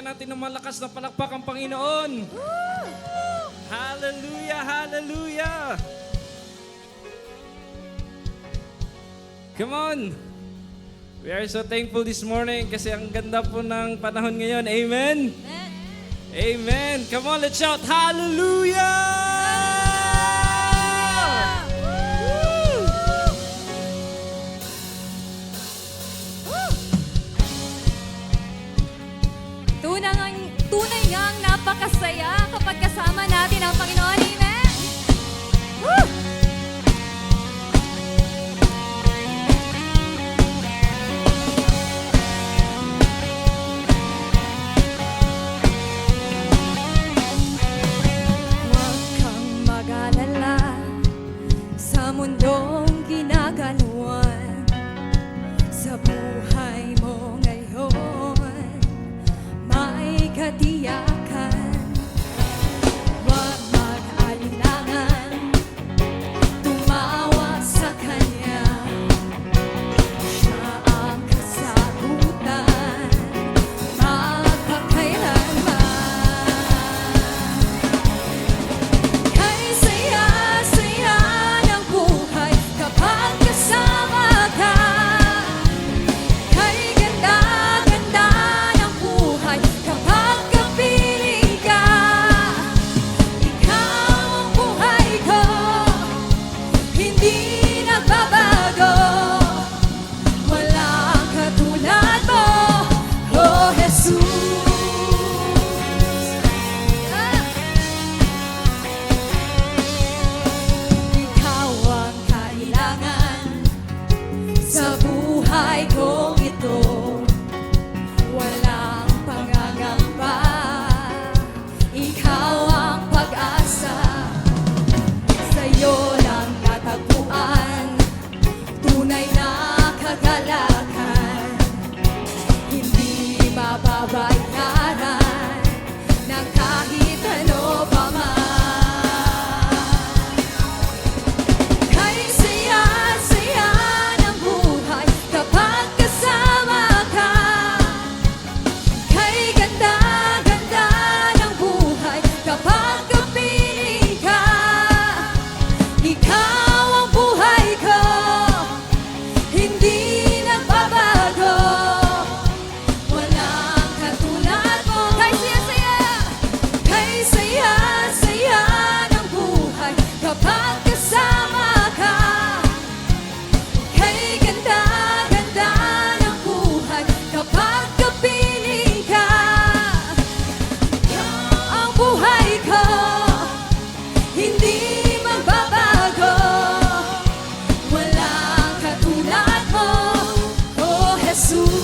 natin ng malakas na palakpak ang Panginoon. Hallelujah, hallelujah. Come on. We are so thankful this morning kasi ang ganda po ng panahon ngayon. Amen? Amen. Come on, let's shout hallelujah! Tunay ngang napakasaya kapag kasama natin ang Panginoon. Amen! Woo! Huwag kang mag-alala sa mundong ginagalawan sa buhay mo ngayon. May katiyakan, huwag mag-alinlangan, tumawa sa Kanya. Siya ang kasagutan, magpakailanman. Kay saya-saya ng buhay kapag kasama ka. Kay ganda-ganda ng buhay kapag kapiling ka. Ikaw ang buhay ko, hindi nagbabago. Walang katulad mo, oh Jesus. Ikaw ang kailangan sa buhay kong ito. Walang pangangamba, ikaw ang pag-asa. Sa'yo lang natagpuan tunay na kagalakan. Hindi mababayaran ng kahit ano pa man. Kay saya-saya ng buhay kapag kasama ka. Kay ganda-ganda ng buhay kapag kapiling ka. Ikaw ang buhay ko, hindi nagbabago. Walang katulad mo. Kay saya-saya ng buhay kapag kasama ka. Kay ganda-ganda ng buhay kapag kapiling ka. Ang buhay ko, hindi magbabago. Walang katulad mo, oh Jesus.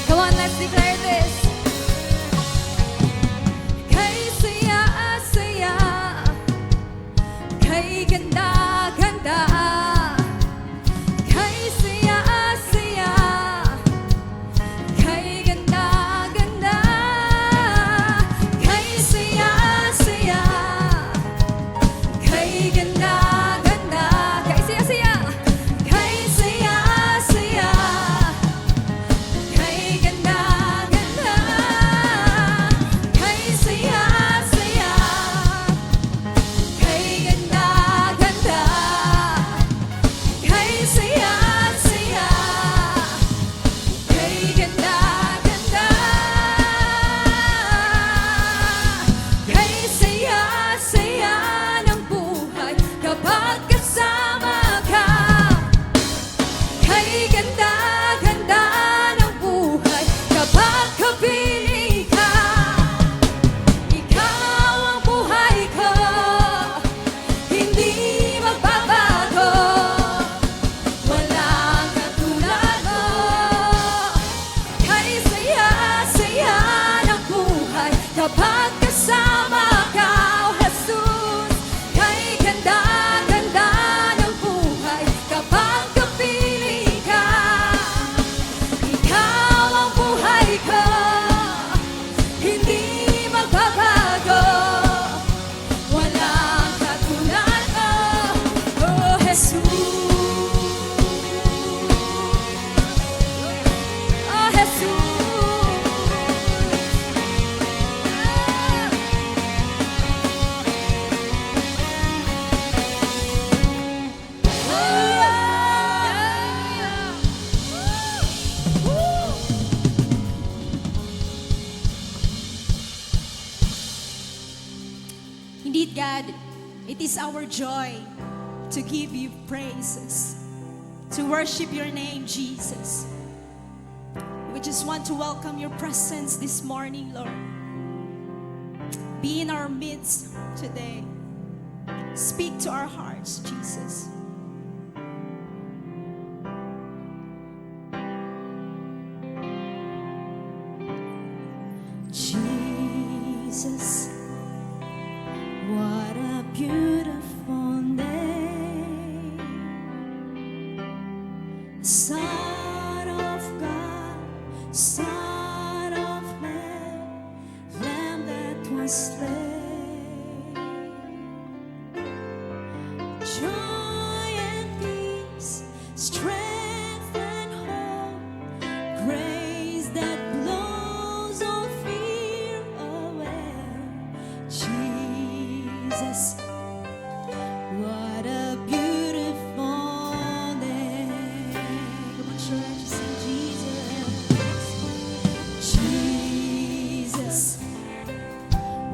Come on, let's declare this. Kay saya-saya, kay ganda-ganda. Kay saya-saya, kay ganda-ganda. Kay saya-saya, kay ganda-ganda. Kay saya-saya, kay saya-saya, kay ganda-ganda. God, it is our joy to give you praises, to worship your name, Jesus. We just want to welcome your presence this morning, Lord. Be in our midst today. Speak to our hearts, Jesus. Jesus, what a beautiful name. Son of God, Son of Man, Lamb that was slain. Joy and peace, strength and hope, grace that blows all fear away. Jesus, what a beautiful name. Come on, church, sing Jesus. Jesus,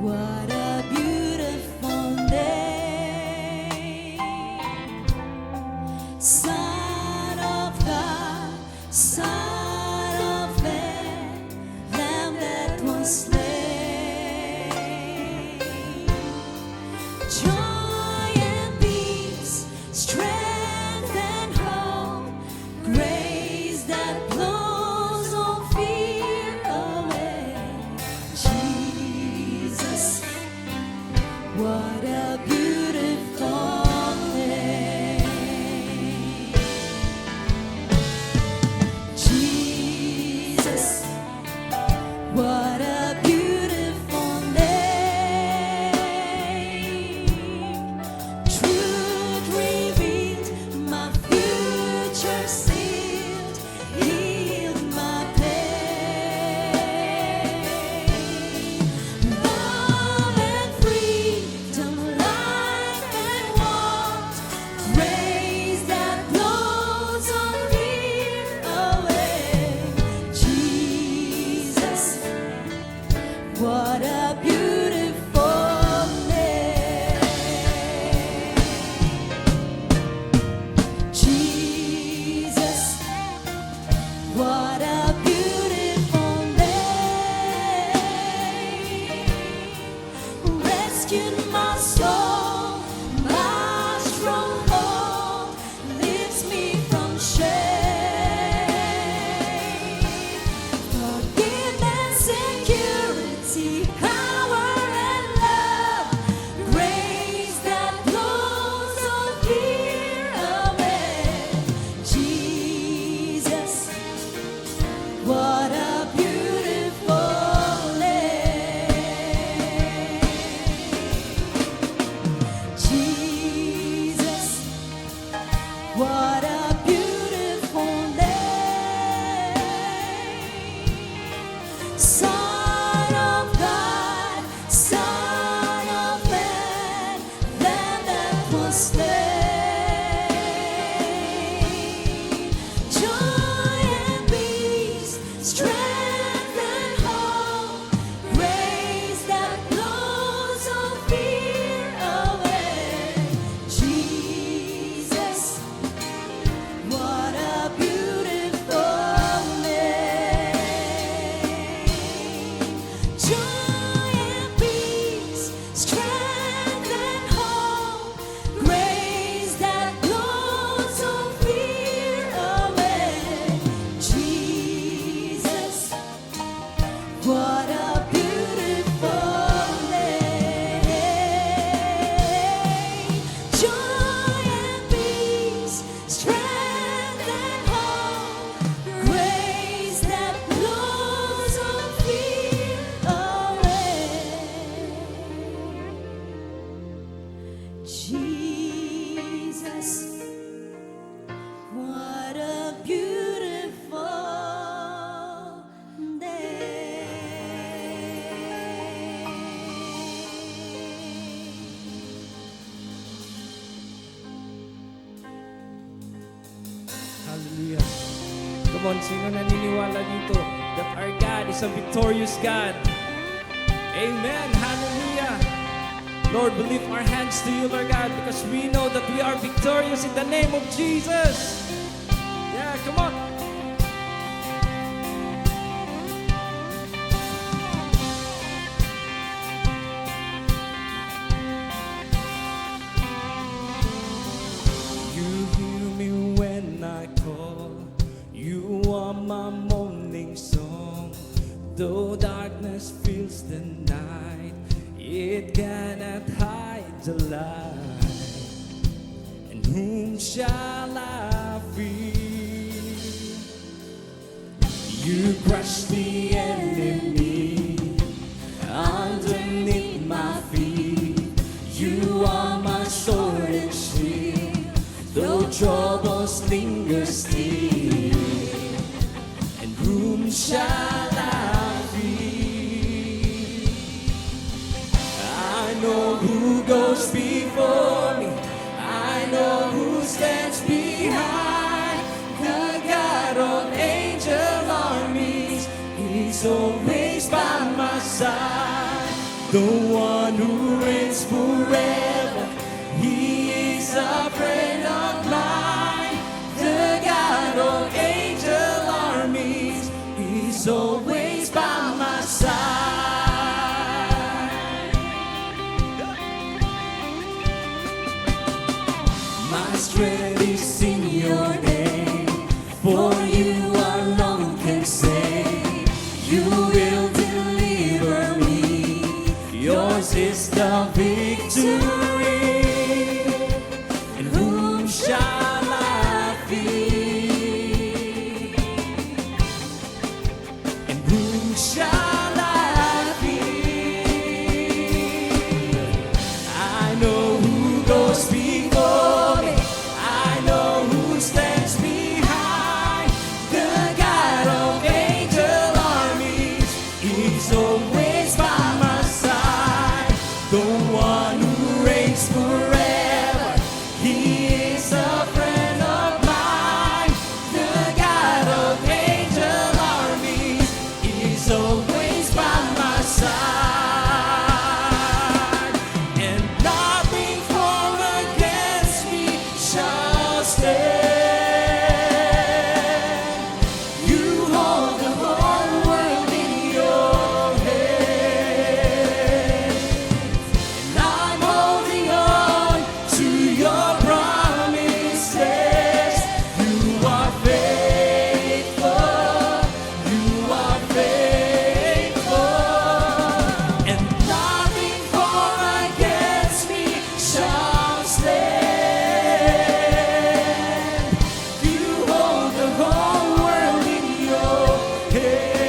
what a beautiful name. Son of God, Son of Man, Lamb that was slain. Joy and peace, strength and hope, grace that blows all fear away. Jesus, what a beautiful name. Jesus, what a beautiful name. Truth revealed, my future sealed, healed my pain. Love and freedom, life and warmth, grace that blows all fear away. Jesus, what a beautiful name. Jesus, what a beautiful name. Rescued my soul, my stronghold, lifts me from shame. Forgiveness, security, power and love, grace that blows all fear away. Jesus, what a beautiful name. Jesus, what a beautiful name. Son of God, Son of Man, Lamb that was slain. Joy and peace, strength and hope, grace that blows all fear away. Jesus, what a beautiful name. Joy and peace, strength and hope, grace that blows all fear away. Jesus, what a beautiful name. Joy and peace, strength and hope, grace that blows all fear away. Jesus, what a beautiful name. Hallelujah. Come on, sino naniniwala dito that our God is a victorious God? Amen. Hallelujah. Lord, we lift our hands to you, Lord God, because we know that we are victorious in the name of Jesus. Yeah, come on. You hear me when I call. You are my morning song. Though darkness fills the night, it cannot hide the light. And whom shall I fear? You crush the enemy underneath my feet. You are my sword and shield, though troubles linger still. And whom shall I fear? I know who goes before me. I know who stands behind. The God of angel armies, He's always by my side. The one who reigns forever, He is a friend of mine. The God of angel armies, He's always by my side. My strength is in your name, for you alone can save. You will deliver me, yours is the victory. And whom shall I fear? And whom shall I fear? I know who goes before me. I know who stands behind. The God of angel armies, He's always by my side. The one who reigns forever, He is a friend of mine. The God of angel armies, He's always by my side. And nothing formed against me shall stand. You hold the whole world in your hands. And I'm holding on to your promises. You are faithful. You are faithful. And nothing formed against me shall stand. You hold the whole world in your hand.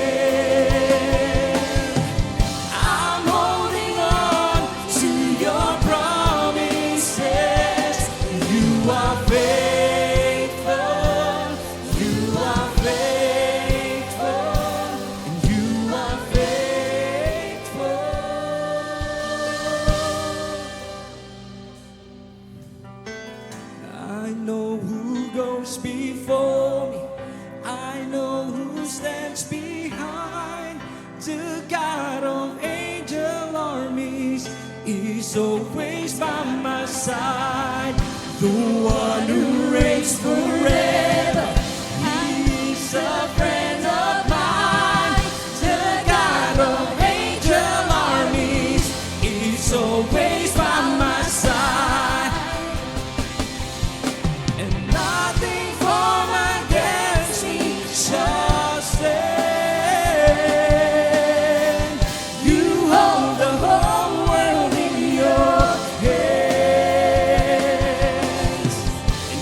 I'm holding on to your promises. You are faithful. You are faithful. And you are faithful. I know who goes before me. I know who stands behind. The God of angel armies is always by my side. The one who reigns forever, He's a friend of mine. The God of angel armies is always by my side. And nothing formed against me shall stand. You hold the whole world in your hands. And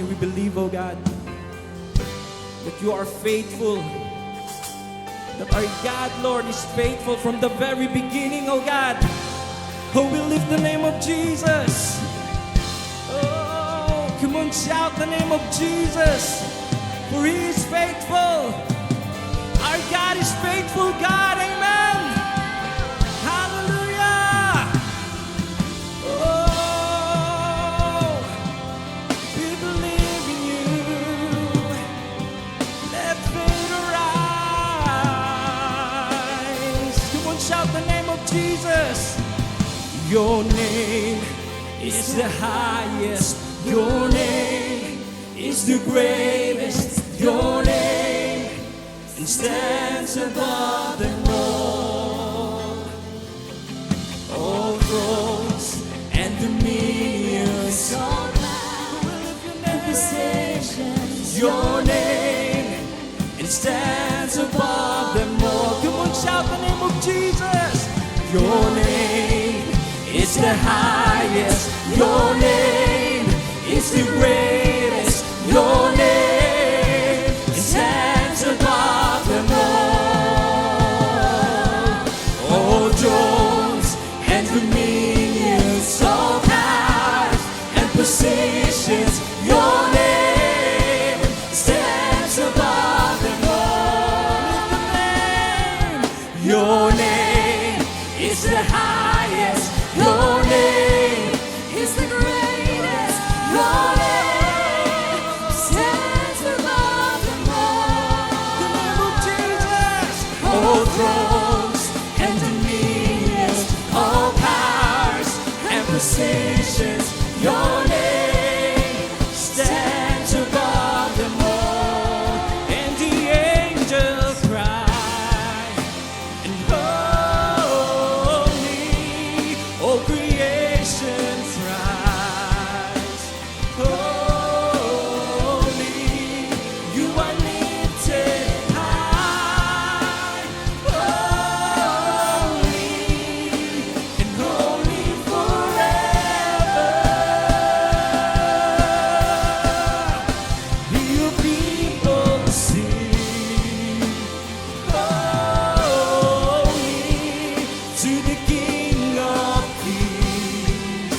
morning we believe, oh God, that you are faithful. That our God, Lord, is faithful from the very beginning, oh God. Oh, we lift the name of Jesus. Oh, come on, shout the name of Jesus. For He is faithful. Our God is faithful, God. Amen. Hallelujah. Oh, we believe in you. Let faith arise. Come on, shout the name of Jesus. Your name is the highest. Your name is the greatest. Your name stands above them all. All thrones and dominions, all possessions. Your name stands above them all. Come on, shout the name of Jesus. Your name is the highest. Your name is the greatest. Your name stands above them all. All thrones and dominions, all powers and positions. Your name stands above them all. Your name is the highest. Your name is the greatest. Your name stands above them all. The name of Jesus. All thrones and dominions, all powers and positions. Your name stands above them all. And the angels cry, and holy, all creation thrives. Holy, you are lifted high. Holy, and holy forever. Your people sing, holy to the King of Kings,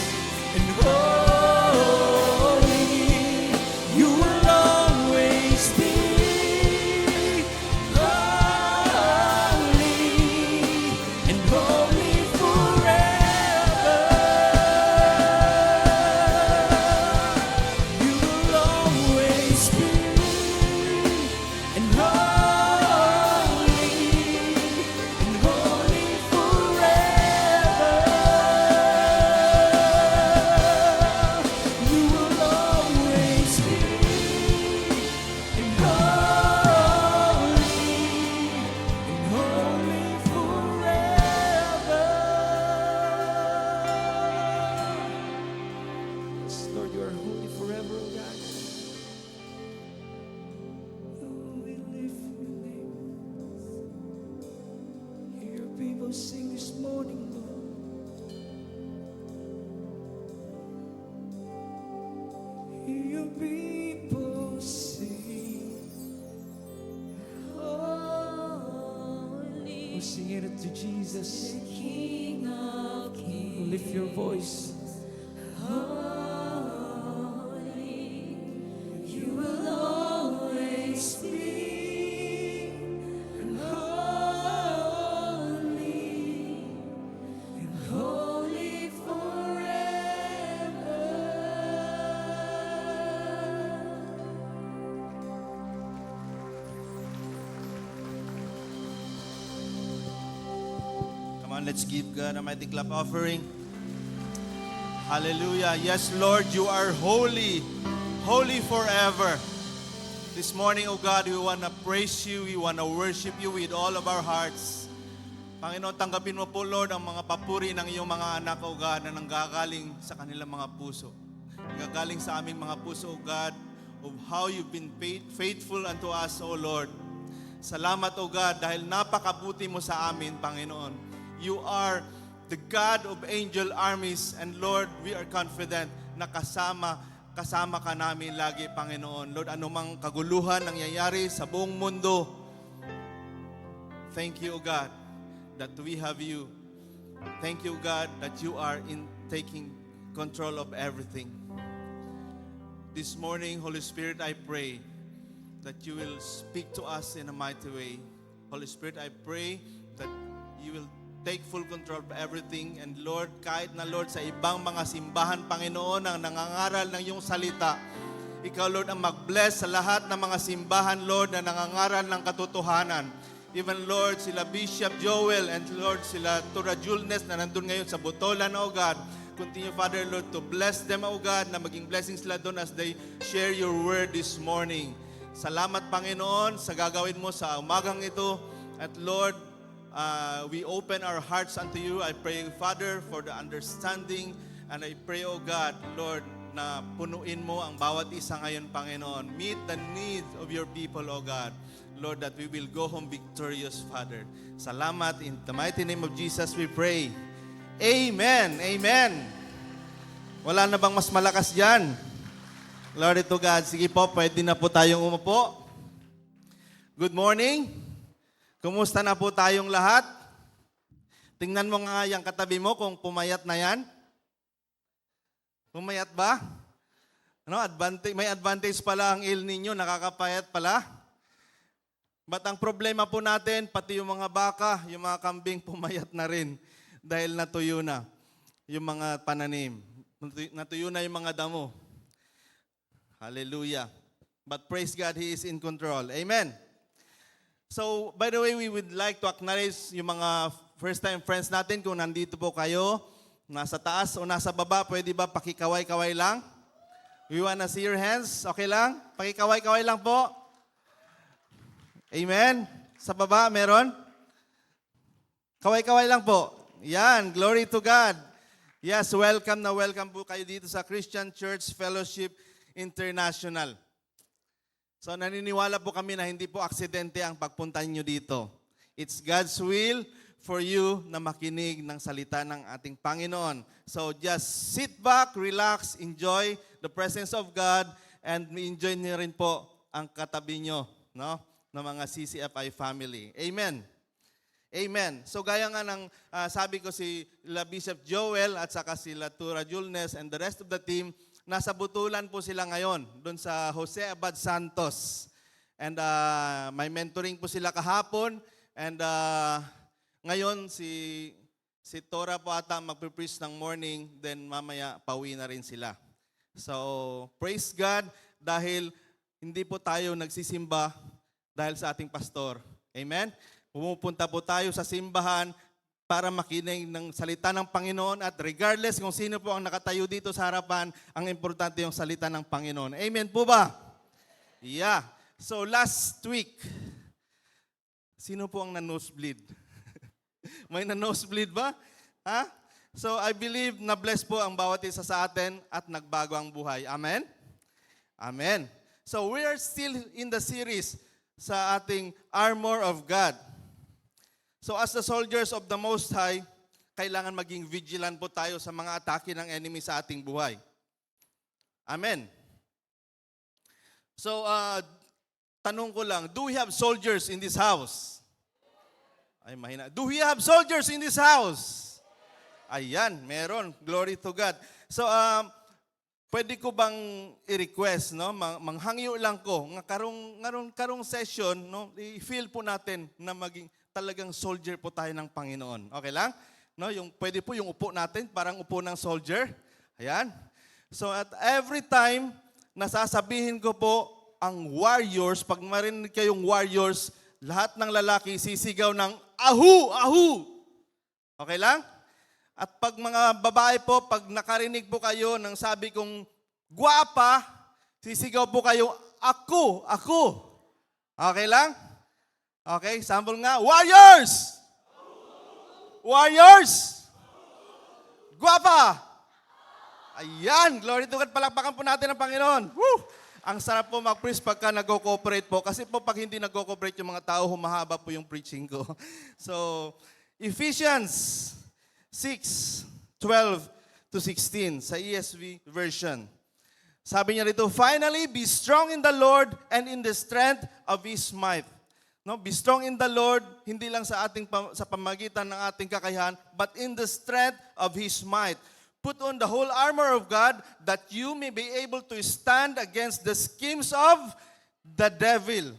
and holy you will always be. Holy and holy forever. You will always be. And holy forever. You will always be. And holy forever. Yes, Lord, you are holy forever, oh God. Oh, we lift your name. Hear your people sing this morning, Lord. Hear your people sing. Holy, Oh, sing it to Jesus. King of Kings. Lift your voice. Holy, you will always be. And holy forever. Come on, let's give God a mighty clap offering. Hallelujah. Yes, Lord, you are holy, holy forever. This morning, oh God, we want to praise you, we want to worship you with all of our hearts. Panginoon, tanggapin mo po, Lord, ang mga papuri ng iyong mga anak, oh God, na nanggagaling sa kanilang mga puso. Nanggagaling sa aming mga puso, oh God, of how you've been faithful unto us, oh Lord. Salamat, O God, dahil napakabuti mo sa amin, Panginoon. You are the God of angel armies, and Lord, we are confident na kasama kasama ka namin lagi, Panginoon. Lord, anumang kaguluhan nangyayari sa buong mundo, thank you, O God, that we have you. Thank you, God, that you are in taking control of everything. This morning, Holy Spirit, I pray that you will speak to us in a mighty way. Holy Spirit, I pray that you will take full control of everything. And Lord, kahit na Lord, sa ibang mga simbahan, Panginoon, ang nangangaral ng iyong salita, ikaw, Lord, ang mag-bless sa lahat ng mga simbahan, Lord, na nangangaral ng katotohanan. Even, Lord, sila Bishop Joel and Lord, sila Tura Julnes na nandun ngayon sa Botolan, O God. Continue, Father, Lord, to bless them, O God, na maging blessings sila doon as they share your word this morning. Salamat, Panginoon, sa gagawin mo sa umagang ito. At Lord, we open our hearts unto you. I pray, Father, for the understanding. And I pray, O God, Lord, na punuin mo ang bawat isa ngayon, Panginoon. Meet the needs of your people, O God. Lord, that we will go home victorious, Father. Salamat. In the mighty name of Jesus, we pray. Amen. Amen. Wala na bang mas malakas dyan? Glory to God. Sige po, pwede na po tayong umupo. Good morning. Kumusta na po tayong lahat? Tingnan mo nga yung katabi mo kung pumayat na yan. Pumayat ba? Ano, may advantage pala ang El Nino, nakakapayat pala. But ang problema po natin, pati yung mga baka, yung mga kambing, pumayat na rin dahil natuyo na yung mga pananim. Natuyo na yung mga damo. Hallelujah. But praise God, He is in control. Amen. So, by the way, we would like to acknowledge yung mga first-time friends natin. Kung nandito po kayo, nasa taas o nasa baba, pwede ba pakikaway-kaway lang? We wanna see your hands. Okay lang? Pakikaway-kaway lang po. Amen. Sa baba, meron? Kaway-kaway lang po. Yan, glory to God. Yes, welcome na welcome po kayo dito sa Christian Church Fellowship International. So naniniwala po kami na hindi po aksidente ang pagpunta niyo dito. It's God's will for you na makinig ng salita ng ating Panginoon. So just sit back, relax, enjoy the presence of God, and enjoy niyo rin po ang katabi niyo, no, ng mga CCFI family. Amen. Amen. So gaya nga ng sabi ko si Bishop Joel at saka sila Tura Julnes and the rest of the team, nasa Butulan po sila ngayon, doon sa Jose Abad Santos. And may mentoring po sila kahapon. And ngayon, si Tora po ata magpipreach ng morning, then mamaya pauwi na rin sila. So, praise God dahil hindi po tayo nagsisimba dahil sa ating pastor. Amen? Pumupunta po tayo sa simbahan para makinig ng salita ng Panginoon at regardless kung sino po ang nakatayo dito sa harapan, ang importante yung salita ng Panginoon. Amen po ba? Yeah. So last week, sino po ang na-nosebleed? May na-nosebleed ba? Ha? So I believe na bless po ang bawat isa sa atin at nagbago ang buhay. Amen? Amen. So we are still in the series sa ating Armor of God. So as the soldiers of the Most High, kailangan maging vigilant po tayo sa mga atake ng enemy sa ating buhay. Amen. So, tanong ko lang, do we have soldiers in this house? Ay, mahina. Do we have soldiers in this house? Ayan, meron. Glory to God. So, pwede ko bang i-request, no? Manghangyo lang ko. Karong session, no? I-feel po natin na maging talagang soldier po tayo ng Panginoon. Okay lang? No, pwede po yung upo natin, parang upo ng soldier. Ayan. So at every time, nasasabihin ko po ang warriors, pag marinig kayong warriors, lahat ng lalaki sisigaw ng ahu, ahu. Okay lang? At pag mga babae po, pag nakarinig po kayo ng sabi kong guwapa, sisigaw po kayo, ako, ako. Okay lang? Okay, sample nga. Warriors! Warriors! Guwapa! Ayan, glory to God. Palakpakan po natin ang Panginoon. Woo! Ang sarap po mag-preach pagka nag-cooperate po. Kasi po pag hindi nag-cooperate yung mga tao, humahaba po yung preaching ko. So, Ephesians 6:12-16 sa ESV version. Sabi niya rito, finally, be strong in the Lord and in the strength of His might. No, be strong in the Lord, hindi lang sa sa pamagitan ng ating kakayahan, but in the strength of His might. Put on the whole armor of God that you may be able to stand against the schemes of the devil.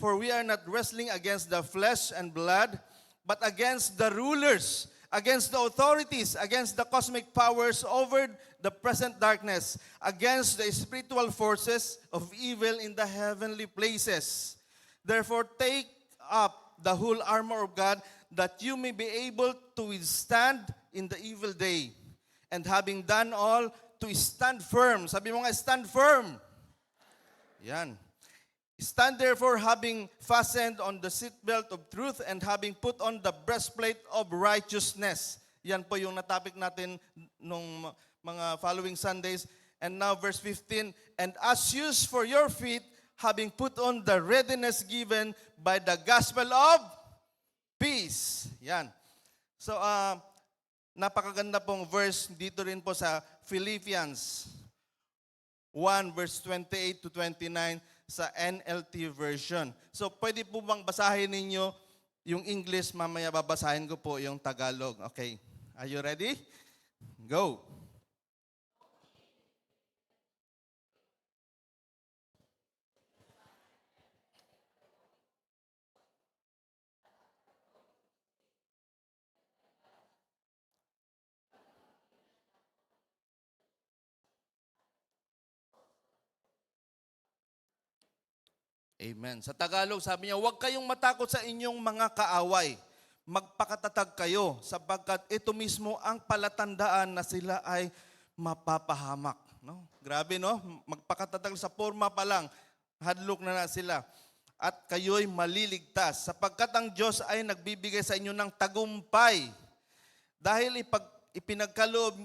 For we are not wrestling against the flesh and blood, but against the rulers, against the authorities, against the cosmic powers over the present darkness, against the spiritual forces of evil in the heavenly places. Therefore, take up the whole armor of God that you may be able to withstand in the evil day. And having done all, to stand firm. Sabi mo nga, stand firm. Yan. Stand therefore, having fastened on the seatbelt of truth and having put on the breastplate of righteousness. Yan po yung natapik natin nung mga following Sundays. And now verse 15, and as shoes for your feet, having put on the readiness given by the gospel of peace. Yan. So, napakaganda pong verse dito rin po sa Philippians 1 verse 28 to 29 sa NLT version. So, pwede po bang basahin ninyo yung English, mamaya babasahin ko po yung Tagalog. Okay. Are you ready? Go. Amen. Sa Tagalog, sabi niya, huwag kayong matakot sa inyong mga kaaway. Magpakatatag kayo sapagkat ito mismo ang palatandaan na sila ay mapapahamak. No? Grabe, no? Magpakatatag sa forma pa lang, hadlok na sila. At kayo'y maliligtas sapagkat ang Diyos ay nagbibigay sa inyo ng tagumpay. Dahil ipinagkaloob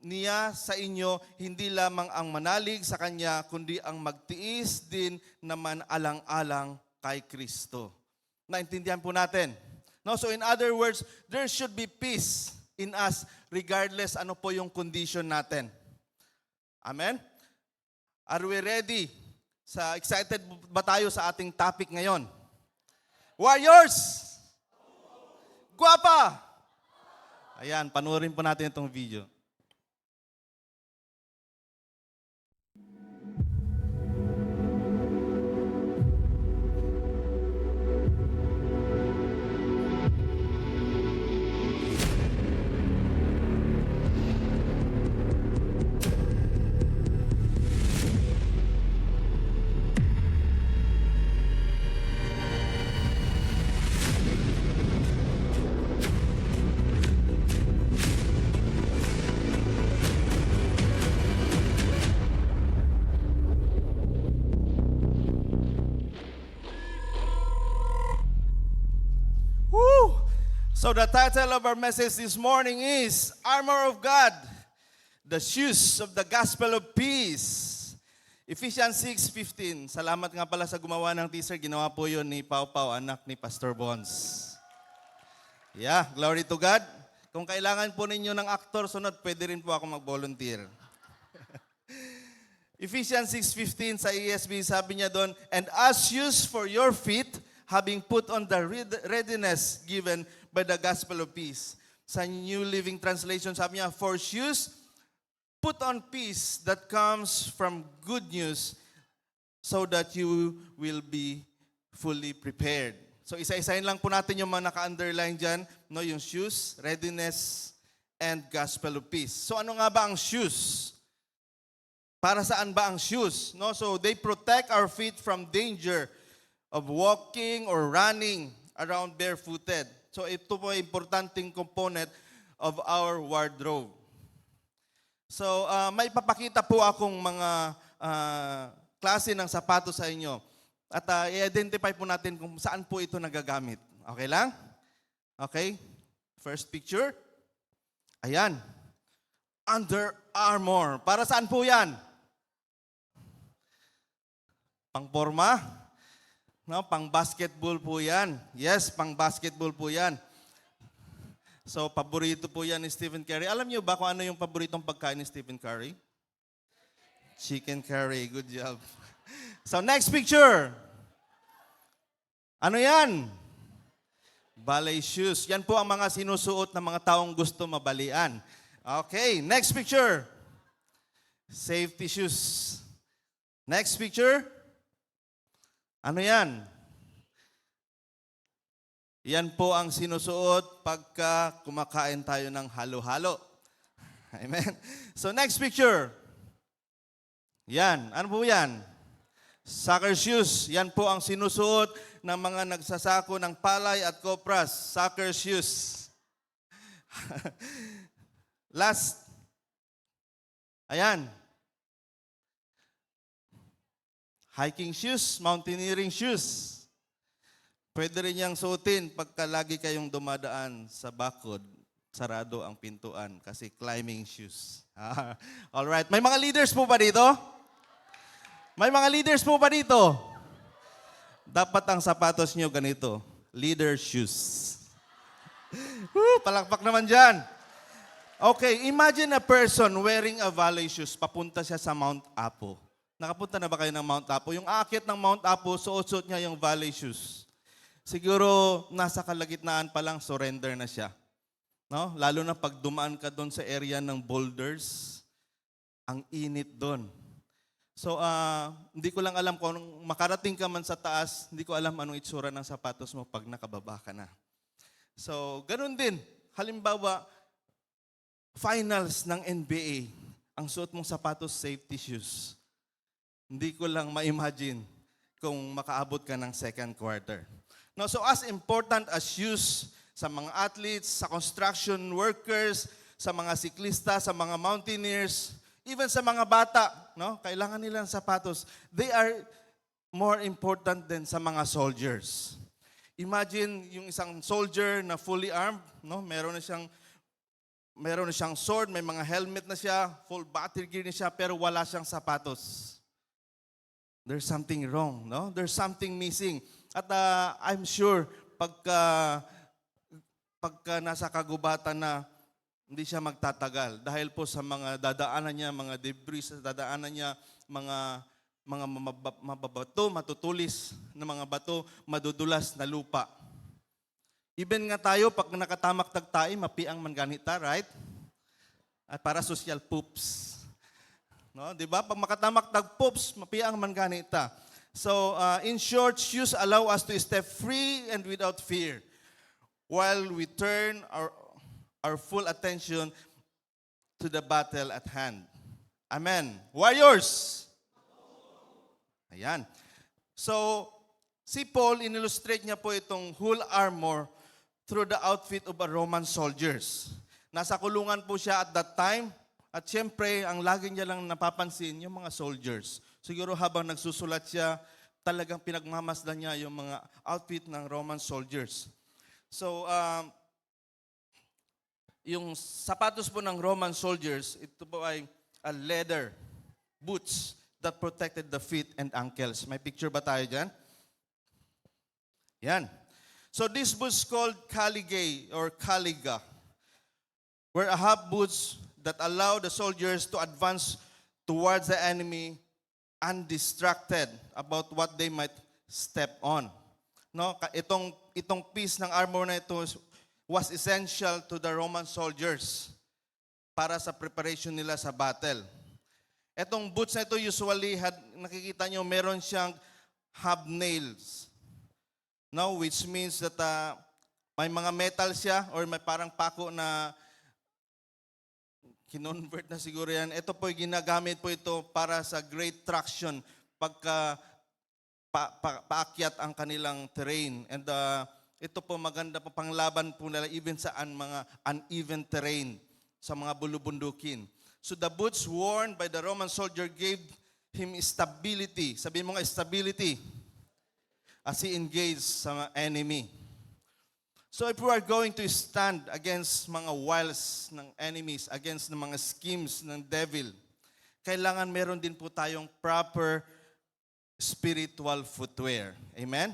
niya sa inyo, hindi lamang ang manalig sa Kanya, kundi ang magtiis din naman alang-alang kay Kristo. Naintindihan po natin. No? So in other words, there should be peace in us regardless ano po yung condition natin. Amen? Are we ready? Excited ba tayo sa ating topic ngayon? Warriors! Guwapa! Ayan, panoorin po natin itong video. So the title of our message this morning is Armor of God, the Shoes of the Gospel of Peace. Ephesians 6:15. Salamat nga pala sa gumawa ng teaser. Ginawa po yun ni Pau Pau, anak ni Pastor Bons. Yeah, glory to God. Kung kailangan po ninyo ng aktor, sunod, pwede rin po ako mag-volunteer. Ephesians 6:15 sa ESV, sabi niya doon, and as shoes for your feet, having put on the readiness given by the gospel of peace. Sa New Living Translation, sabi niya, for shoes, put on peace that comes from good news so that you will be fully prepared. So isa-isahin lang po natin yung mga naka-underline dyan, no, yung shoes, readiness, and gospel of peace. So ano nga ba ang shoes? Para saan ba ang shoes? No? So they protect our feet from danger of walking or running around barefooted. So ito po ay importanteng component of our wardrobe. So may papakita po akong mga klase ng sapatos sa inyo. At i-identify po natin kung saan po ito nagagamit. Okay lang? Okay? First picture. Ayan. Under Armour. Para saan po yan? Pang-forma? No, pang-basketball po yan. Yes, pang-basketball po yan. So, paborito po yan ni Stephen Curry. Alam niyo ba kung ano yung paboritong pagkain ni Stephen Curry? Chicken curry. Good job. So next picture. Ano yan? Ballet shoes. Yan po ang mga sinusuot ng mga taong gusto mabalian. Okay, next picture. Safety shoes. Next picture. Ano yan? Yan po ang sinusuot pagka kumakain tayo ng halo-halo. Amen. So next picture. Yan. Ano po yan? Soccer shoes. Yan po ang sinusuot ng mga nagsasako ng palay at kopras. Soccer shoes. Last. Ayan. Hiking shoes, mountaineering shoes. Pwede rin niyang suotin pagka lagi kayong dumadaan sa bakod. Sarado ang pintuan kasi climbing shoes. Alright. May mga leaders po ba dito? May mga leaders po ba dito? Dapat ang sapatos niyo ganito. Leader shoes. Palakpak naman dyan. Okay, imagine a person wearing a ballet shoes. Papunta siya sa Mount Apo. Nakapunta na ba kayo ng Mount Apo? Yung aakyat ng Mount Apo, suot-suot niya yung ballet shoes. Siguro nasa kalagitnaan pa lang, surrender na siya. No? Lalo na pag dumaan ka doon sa area ng boulders, ang init doon. So, hindi ko lang alam kung makarating ka man sa taas, hindi ko alam anong itsura ng sapatos mo pag nakababa ka na. So, ganun din. Halimbawa, finals ng NBA, ang suot mong sapatos, safety shoes. Hindi ko lang ma-imagine kung makaabot ka ng second quarter. Now, so as important as shoes sa mga athletes, sa construction workers, sa mga siklista, sa mga mountaineers, even sa mga bata, no? Kailangan nila ng sapatos. They are more important than sa mga soldiers. Imagine yung isang soldier na fully armed, no? Meron na siyang sword, may mga helmet na siya, full battle gear na siya, pero wala siyang sapatos. There's something wrong, no? There's something missing. At I'm sure pagka nasa kagubatan na, hindi siya magtatagal dahil po sa mga dadaanan niya, mga debris, dadaanan niya, mga mababato, matutulis na mga bato, madudulas na lupa. Even nga tayo, pag nakatamak tagtay, mapiang man ganita, right? At para social poops. No, 'di ba? Pag makatamak tag poops, mapiang man ganita. So, in short, shoes allow us to step free and without fear while we turn our full attention to the battle at hand. Amen. Warriors! Ayan. So, si Paul, inillustrate niya po itong whole armor through the outfit of a Roman soldiers. Nasa kulungan po siya at that time, at siyempre, ang lagi niya lang napapansin, yung mga soldiers. Siguro habang nagsusulat siya, talagang pinagmamasdan niya yung mga outfit ng Roman soldiers. So, yung sapatos po ng Roman soldiers, ito po ay a leather boots that protected the feet and ankles. May picture ba tayo dyan? Yan. So these boots called caligae or caliga were a half boots that allow the soldiers to advance towards the enemy undistracted about what they might step on. No, itong piece ng armor na ito was essential to the Roman soldiers para sa preparation nila sa battle. Etong boots na ito usually nakikita nyo meron siyang hobnails. No, which means that may mga metal siya or may parang pako na kinonvert na siguro yan. Ito po ginagamit po ito para sa great traction pagka paakyat ang kanilang terrain. And ito po maganda po panglaban po nila even sa mga uneven terrain, sa mga bulubundukin. So the boots worn by the Roman soldier gave him stability. Sabihin mo nga stability as he engaged sa enemy. So if we are going to stand against mga wiles ng enemies, against ng mga schemes ng devil, kailangan meron din po tayong proper spiritual footwear. Amen?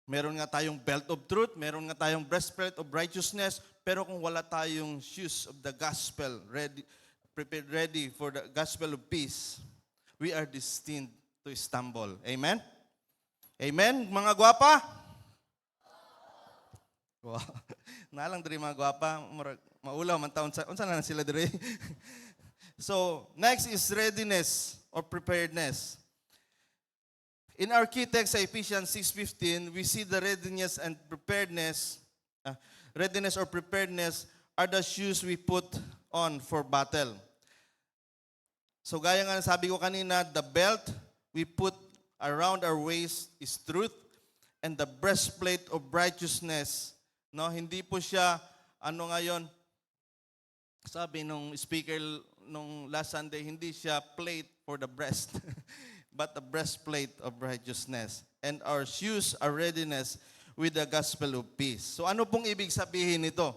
Meron nga tayong belt of truth, meron nga tayong breastplate of righteousness, pero kung wala tayong shoes of the gospel, ready, prepared ready for the gospel of peace, we are destined to stumble. Amen? Amen, mga gwapa? Wow. Nalang diri mga gwapa, maulaw man taon sa unsa na sila diri. So, next is readiness or preparedness. In our key text sa Ephesians 6:15, we see the readiness and preparedness. Readiness or preparedness are the shoes we put on for battle. So gaya nga sabi ko kanina, the belt we put around our waist is truth, and the breastplate of righteousness, no, hindi po siya ngayon, sabi nung speaker nung last Sunday, hindi siya plate for the breast, but the breastplate of righteousness. And our shoes are readiness with the gospel of peace. So ano pong ibig sabihin nito?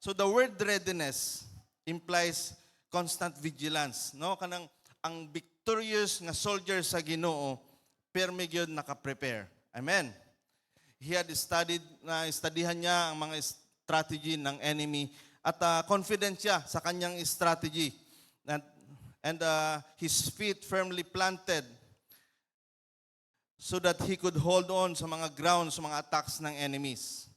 So the word readiness implies constant vigilance, no? Kanang ang victorious nga soldier sa Ginoo, perme gyud naka-prepare. Amen. He had studihan niya ang mga strategy ng enemy at confident siya sa kanyang strategy. And his feet firmly planted so that he could hold on sa mga grounds, sa mga attacks ng enemies.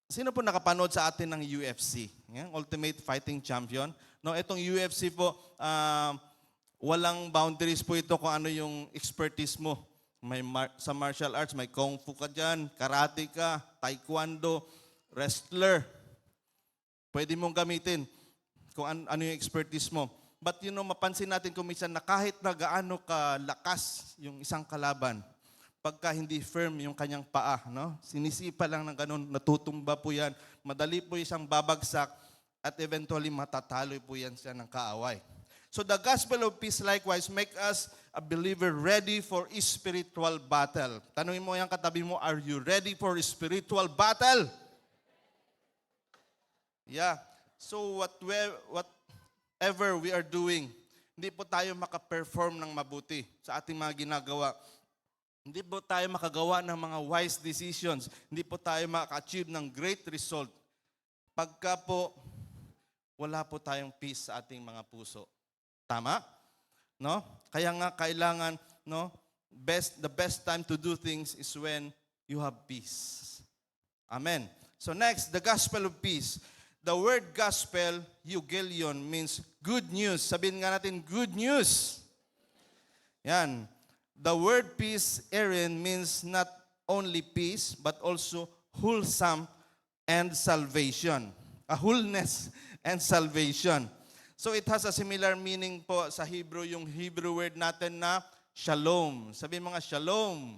Sino po nakapanood sa atin ng UFC? Yeah? Ultimate Fighting Champion. No, itong UFC po, walang boundaries po ito kung ano yung expertise mo. May sa martial arts, may kung fu ka dyan, karate ka, taekwondo, wrestler. Pwede mong gamitin kung ano yung expertise mo. But mapansin natin kung minsan na kahit na gaano kalakas yung isang kalaban, pagka hindi firm yung kanyang paa, no? Sinisipa lang ng ganun, natutumba po yan. Madali po isang babagsak at eventually matatalo po yan siya ng kaaway. So the gospel of peace likewise make us a believer ready for spiritual battle. Tanungin mo yung katabi mo, are you ready for spiritual battle? Yeah. So whatever we are doing, hindi po tayo makaperform ng mabuti sa ating mga ginagawa. Hindi po tayo makagawa ng mga wise decisions. Hindi po tayo maka-achieve ng great result pagka po wala po tayong peace sa ating mga puso. Tama? No? Kaya nga kailangan, no, the best time to do things is when you have peace. Amen. So next, the gospel of peace. The word gospel, euangelion, means good news. Sabihin nga natin, good news. Yan. The word peace, erin, means not only peace, but also wholesome and salvation. Wholeness and salvation. So it has a similar meaning po sa Hebrew, yung Hebrew word natin na shalom. Sabihin mga shalom.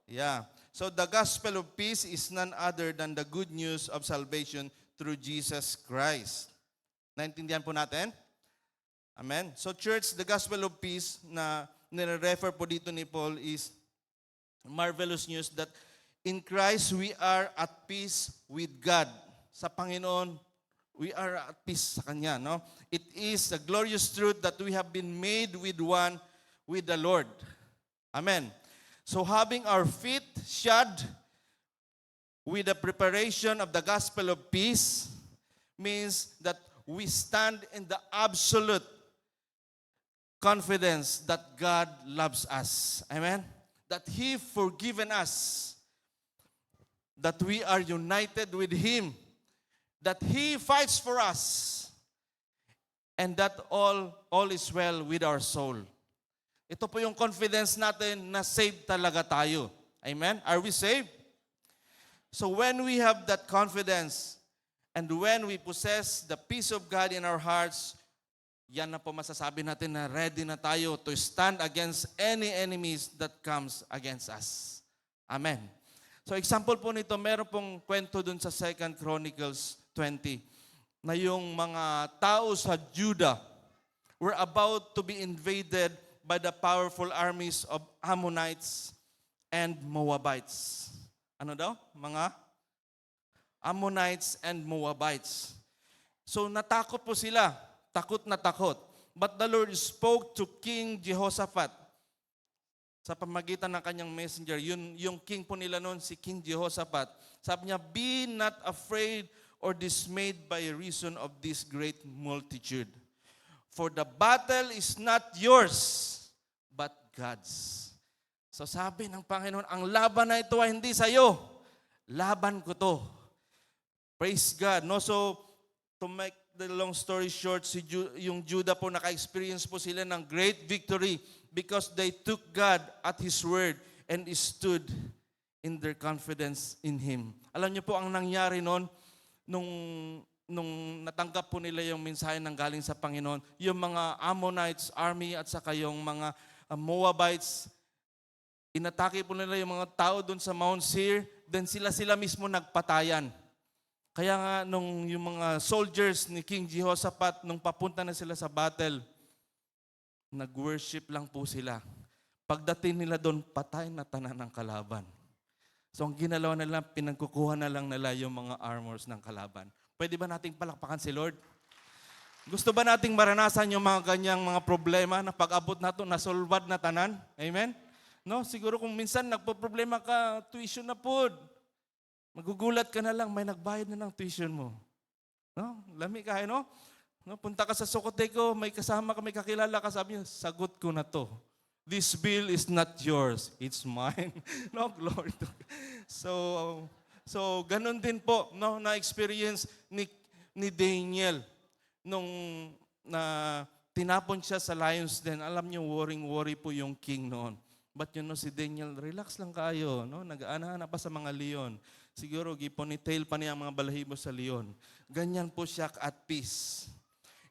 Yeah. So the gospel of peace is none other than the good news of salvation through Jesus Christ. Naintindihan po natin? Amen? So church, the gospel of peace na nire-refer po dito ni Paul is marvelous news that in Christ we are at peace with God. Sa Panginoon, we are at peace sa Kanya. No? It is a glorious truth that we have been made with one with the Lord. Amen. So having our feet shod with the preparation of the gospel of peace means that we stand in the absolute confidence that God loves us. Amen? That He forgiven us. That we are united with Him. That He fights for us. And that all is well with our soul. Ito po yung confidence natin na saved talaga tayo. Amen? Are we saved? So when we have that confidence and when we possess the peace of God in our hearts, yan na po masasabi natin na ready na tayo to stand against any enemies that comes against us. Amen. So example po nito, meron pong kwento dun sa 2 Chronicles 20 na yung mga tao sa Judah were about to be invaded by the powerful armies of Ammonites and Moabites. Ano daw? Mga Ammonites and Moabites. So natakot po sila. Takot na takot. But the Lord spoke to King Jehoshaphat. Sa pamagitan ng kanyang messenger, yung king po nila noon, si King Jehoshaphat. Sabi niya, be not afraid or dismayed by reason of this great multitude. For the battle is not yours, but God's. So sabi ng Panginoon, ang laban na ito ay hindi sa'yo. Laban ko to. Praise God. No? So, to make the long story short, yung Judah po, naka-experience po sila ng great victory because they took God at His word and stood in their confidence in Him. Alam niyo po, ang nangyari noon, nung natanggap po nila yung mensahe ng galing sa Panginoon, yung mga Ammonites army at saka yung mga Moabites, inatake po nila yung mga tao doon sa Mount Seir, then sila mismo nagpatayan. Kaya nga nung yung mga soldiers ni King Jehoshaphat, nung papunta na sila sa battle, nag-worship lang po sila. Pagdating nila doon, patay na tanan ng kalaban. So ang ginalaw nila, pinagkukuha na lang nila yung mga armors ng kalaban. Pwede ba nating palakpakan si Lord? Gusto ba nating maranasan yung mga ganyang mga problema na pag-abot nato, nasolvad na tanan? Amen? No, siguro kung minsan nagpo-problema ka, tuition na po. Magugulat ka na lang, may nagbayad na ng tuition mo. No? Lami ka, no? No, punta ka sa Socoteco, may kasama ka, may kakilala ka, sabi niya, sagot ko na to. This bill is not yours, it's mine. No, glory to God. So ganun din po, no, na-experience ni Daniel nung na tinapon siya sa lions den. Alam niyo, worry po yung king noon. But you know, si Daniel, relax lang kayo, no? Nag-aana pa sa mga leon. Siguro, giponytail pa niya ang mga balahibo sa leon. Ganyan po siya at peace.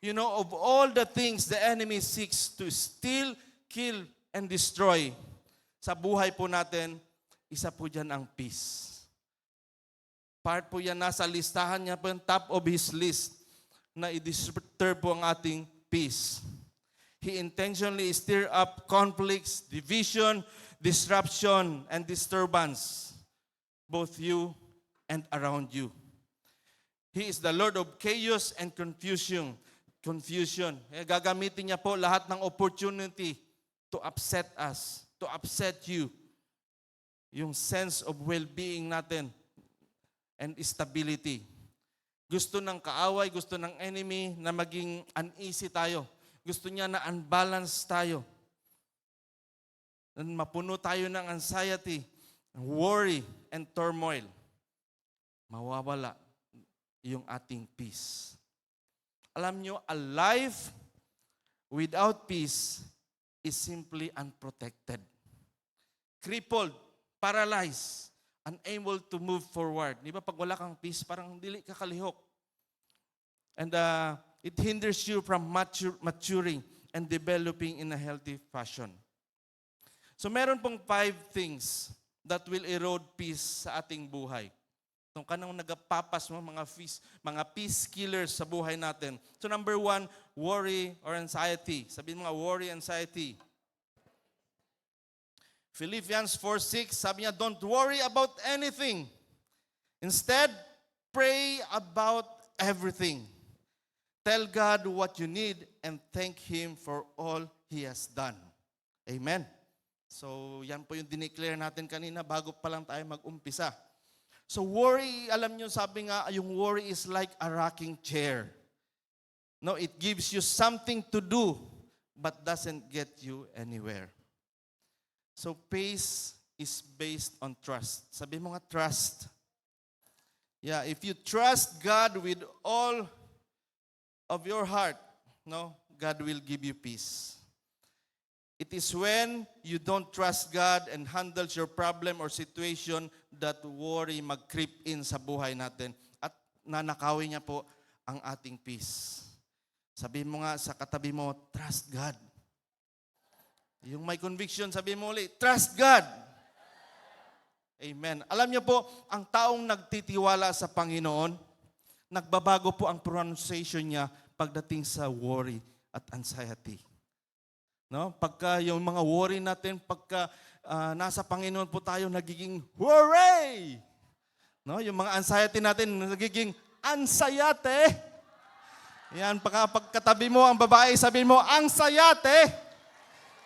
You know, of all the things the enemy seeks to steal, kill, and destroy, sa buhay po natin, isa po dyan ang peace. Part po yan, nasa listahan niya po yung top of his list na i-disturb po ang ating peace. He intentionally stir up conflicts, division, disruption, and disturbance, both you and around you. He is the Lord of chaos and confusion. Gagamitin niya po lahat ng opportunity to upset us, to upset you. Yung sense of well-being natin and stability. Gusto ng kaaway, gusto ng enemy na maging uneasy tayo. Gusto niya na unbalanced tayo. Mapuno tayo ng anxiety, worry, and turmoil. Mawawala yung ating peace. Alam nyo, a life without peace is simply unprotected. Crippled, paralyzed, unable to move forward. Di ba pag wala kang peace, parang dili ka kalihok. And it hinders you from maturing and developing in a healthy fashion. So meron pong 5 things that will erode peace sa ating buhay. Itong kanang nagapapas mo, mga peace killers sa buhay natin. So number 1, worry or anxiety. Sabihin mga worry, anxiety. Philippians 4:6, sabi niya, don't worry about anything. Instead, pray about everything. Tell God what you need and thank Him for all He has done. Amen. So, yan po yung dineclare natin kanina bago pa lang tayo mag-umpisa. So, worry, alam nyo, sabi nga, yung worry is like a rocking chair. No, it gives you something to do but doesn't get you anywhere. So, peace is based on trust. Sabi mo nga, trust. Yeah, if you trust God with all of your heart, no, God will give you peace. It is when you don't trust God and handles your problem or situation that worry mag-creep in sa buhay natin at nanakawin niya po ang ating peace. Sabi mo nga sa katabi mo, trust God. Yung may conviction, sabi mo ulit, trust God. Amen. Alam niyo po, ang taong nagtitiwala sa Panginoon, nagbabago po ang pronunciation niya pagdating sa worry at anxiety. No? Pagka yung mga worry natin, pagka nasa Panginoon po tayo, nagiging hooray! No? Yung mga anxiety natin, nagiging ansayate. Yan, pagkatabi mo ang babae, sabihin mo, ansayate!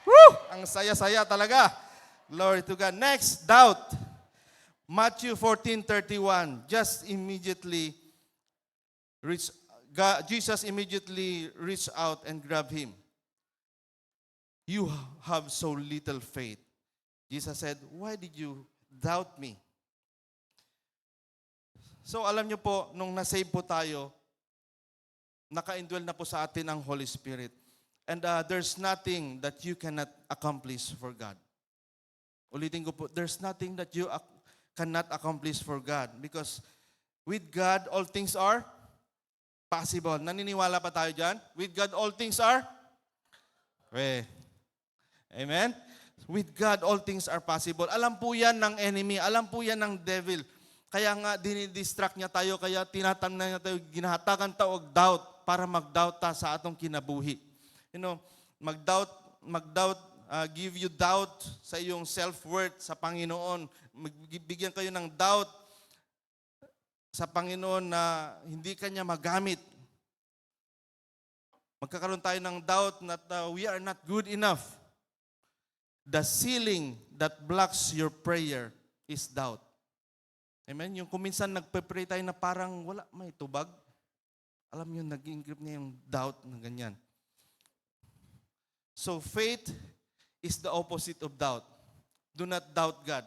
Woo! Ang saya-saya talaga. Glory to God. Next, doubt. Matthew 14:31. Just immediately Jesus immediately reached out and grabbed him. You have so little faith. Jesus said, why did you doubt me? So alam niyo po, nung nasave po tayo, naka-indwell na po sa atin ang Holy Spirit. And there's nothing that you cannot accomplish for God. Ulitin ko po, there's nothing that you cannot accomplish for God. Because with God, all things are possible. Naniniwala pa tayo dyan? With God, all things are? Amen? With God, all things are possible. Alam po yan ng enemy. Alam po yan ng devil. Kaya nga, dinidistract niya tayo. Kaya tinatamnan niya tayo, ginahatakan tayo og doubt para mag-doubt ta sa atong kinabuhi. You know, mag-doubt, give you doubt sa iyong self-worth sa Panginoon. Magbigyan kayo ng doubt sa Panginoon na hindi kanya magamit. Magkakaroon tayo ng doubt that we are not good enough. The ceiling that blocks your prayer is doubt. Amen? Yung kuminsan nagpe-pray tayo na parang wala, may tubag. Alam niyo, nag-ingrip niya yung doubt na ganyan. So faith is the opposite of doubt. Do not doubt God.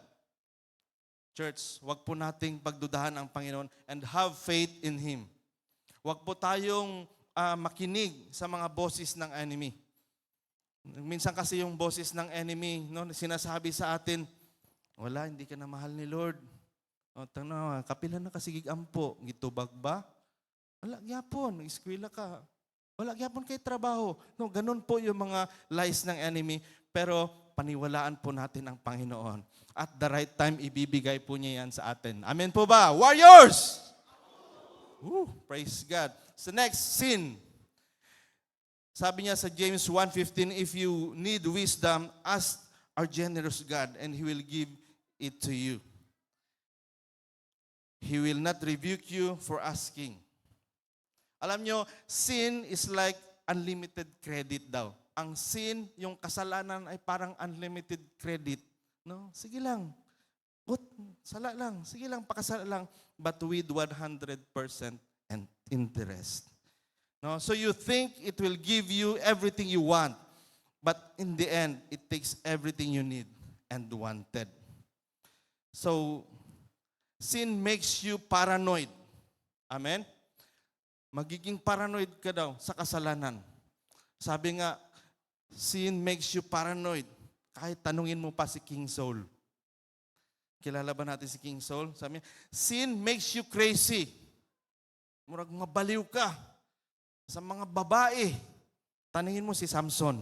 Church, wag po nating pagdudahan ang Panginoon and have faith in Him. Wag po tayong makinig sa mga boses ng enemy. Minsan kasi yung boses ng enemy, no, sinasabi sa atin, wala, hindi ka na mahal ni Lord. O, kapilan na kasigig ampo, gitubag ba? Wala gyapon, eskwela ka. Wala gyapon kay trabaho. No, ganun po yung mga lies ng enemy, pero paniwalaan po natin ang Panginoon. At the right time, ibibigay po niya yan sa atin. Amen po ba? Warriors! Praise God. So next, sin. Sabi niya sa James 1:15, if you need wisdom, ask our generous God and He will give it to you. He will not rebuke you for asking. Alam nyo, sin is like unlimited credit daw. Ang sin, yung kasalanan ay parang unlimited credit. No? Sige lang. Sala lang. Sige lang, pakasala lang. But with 100% and interest. No? So you think it will give you everything you want. But in the end, it takes everything you need and wanted. So, sin makes you paranoid. Amen? Magiging paranoid ka daw sa kasalanan. Sabi nga, sin makes you paranoid. Kahit tanungin mo pa si King Saul. Kilala ba natin si King Saul? Sabi niya, sin makes you crazy. Murag mabaliw ka sa mga babae. Tanungin mo si Samson.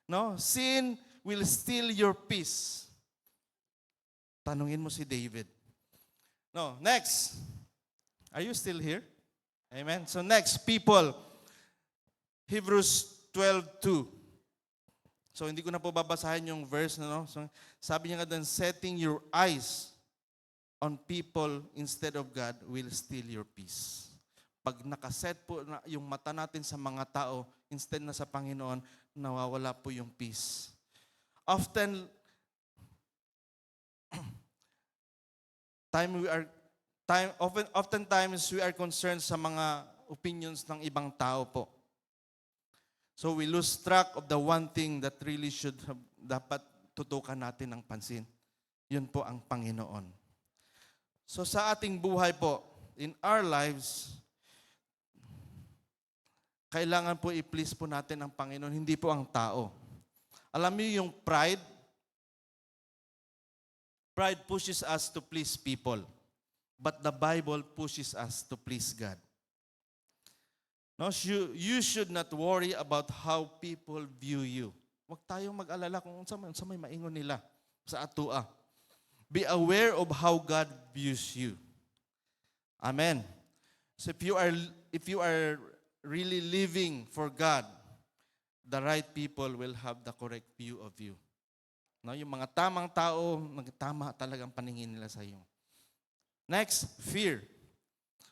No? Sin will steal your peace. Tanungin mo si David. No, next. Are you still here? Amen. So next, people. Hebrews 12:2. So hindi ko na po babasahin yung verse, no? So, sabi niya nga doon, setting your eyes on people instead of God will steal your peace. Pag nakaset po na yung mata natin sa mga tao instead na sa Panginoon, nawawala po yung peace. Oftentimes we are concerned sa mga opinions ng ibang tao po. So we lose track of the one thing that really dapat tutukan natin ng pansin. Yun po ang Panginoon. So sa ating buhay po, in our lives, kailangan po i-please po natin ang Panginoon, hindi po ang tao. Alam niyo yung pride? Pride pushes us to please people. But the Bible pushes us to please God. No, you should not worry about how people view you. Huwag tayong mag-alala kung unsa may maingon nila sa atua. Be aware of how God views you. Amen. So if you are really living for God, the right people will have the correct view of you. No, yung mga tamang tao, tama talagang paningin nila sa iyo. Next, fear.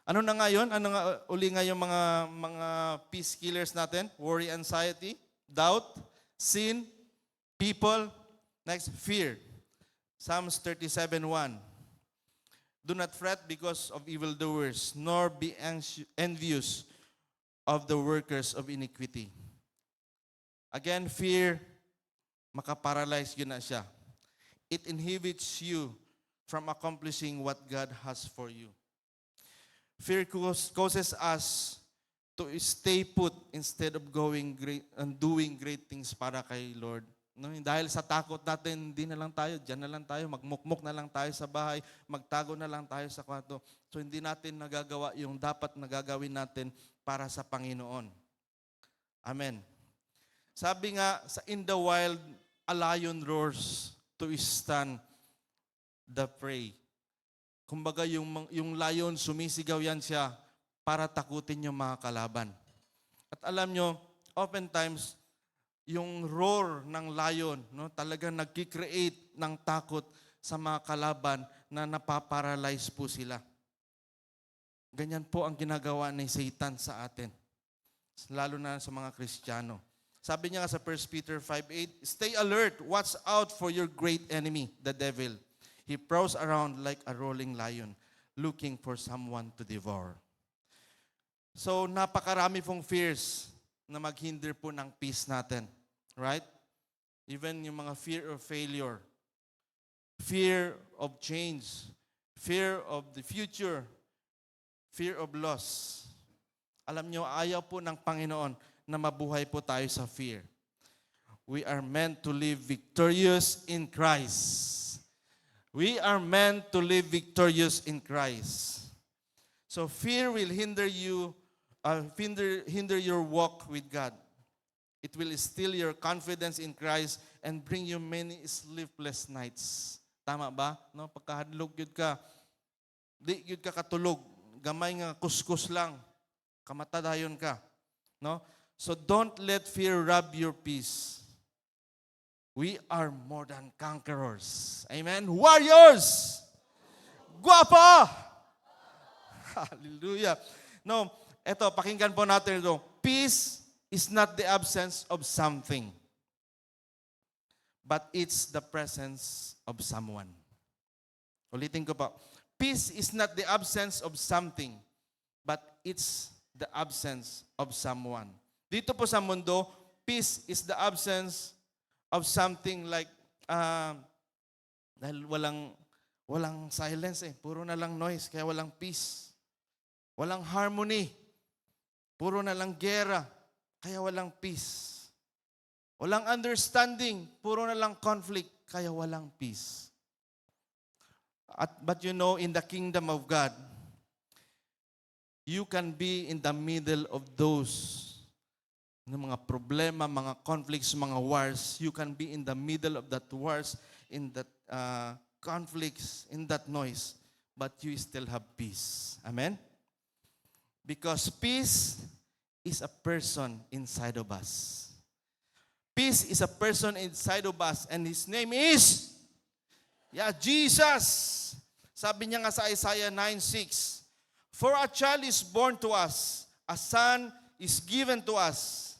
Ano na nga yun? Ano nga uli nga yung mga peace killers natin? Worry, anxiety, doubt, sin, people. Next, fear. Psalms 37:1. Do not fret because of evildoers, nor be envious of the workers of iniquity. Again, fear, makaparalyze yun na siya. It inhibits you from accomplishing what God has for you. Fear causes us to stay put instead of going great and doing great things para kay Lord. No, dahil sa takot natin, hindi na lang tayo, diyan na lang tayo, magmukmuk na lang tayo sa bahay, magtago na lang tayo sa kwarto. So hindi natin nagagawa yung dapat nagagawin natin para sa Panginoon. Amen. Sabi nga, in the wild, a lion roars to stun the prey. Kumbaga yung lion, sumisigaw yan siya para takutin yung mga kalaban. At alam nyo, oftentimes, yung roar ng lion, no, talagang nag-create ng takot sa mga kalaban na napaparalyze po sila. Ganyan po ang ginagawa ni Satan sa atin, lalo na sa mga Kristiyano. Sabi niya nga sa 1 Peter 5:8, stay alert, watch out for your great enemy, the devil. He prowls around like a rolling lion, looking for someone to devour. So, napakarami pong fears na maghinder po ng peace natin. Right? Even yung mga fear of failure, fear of change, fear of the future, fear of loss. Alam nyo, ayaw po ng Panginoon na mabuhay po tayo sa fear. We are meant to live victorious in Christ. We are meant to live victorious in Christ. So fear will hinder you, hinder your walk with God. It will steal your confidence in Christ and bring you many sleepless nights. Tama ba? No, pagkahadlok yun ka, di yun ka katulog, gamay nga kuskus lang, kamatadayon ka. No? So don't let fear rob your peace. We are more than conquerors. Amen? Warriors! Guwapa! Hallelujah. No, eto, pakinggan po natin ito. Peace is not the absence of something, but it's the presence of someone. Ulitin ko pa. Peace is not the absence of something, but it's the absence of someone. Dito po sa mundo, peace is the absence of something like, dahil walang silence puro na lang noise, kaya walang peace. Walang harmony, puro na lang gera, kaya walang peace. Walang understanding, puro na lang conflict, kaya walang peace. But you know, in the kingdom of God, you can be in the middle of those mga problema, mga conflicts, mga wars. You can be in the middle of that wars, in that conflicts, in that noise, but you still have peace. Amen? Because peace is a person inside of us. Peace is a person inside of us, and His name is Jesus. Sabi niya nga sa Isaiah 9:6, for a child is born to us, a son is given to us.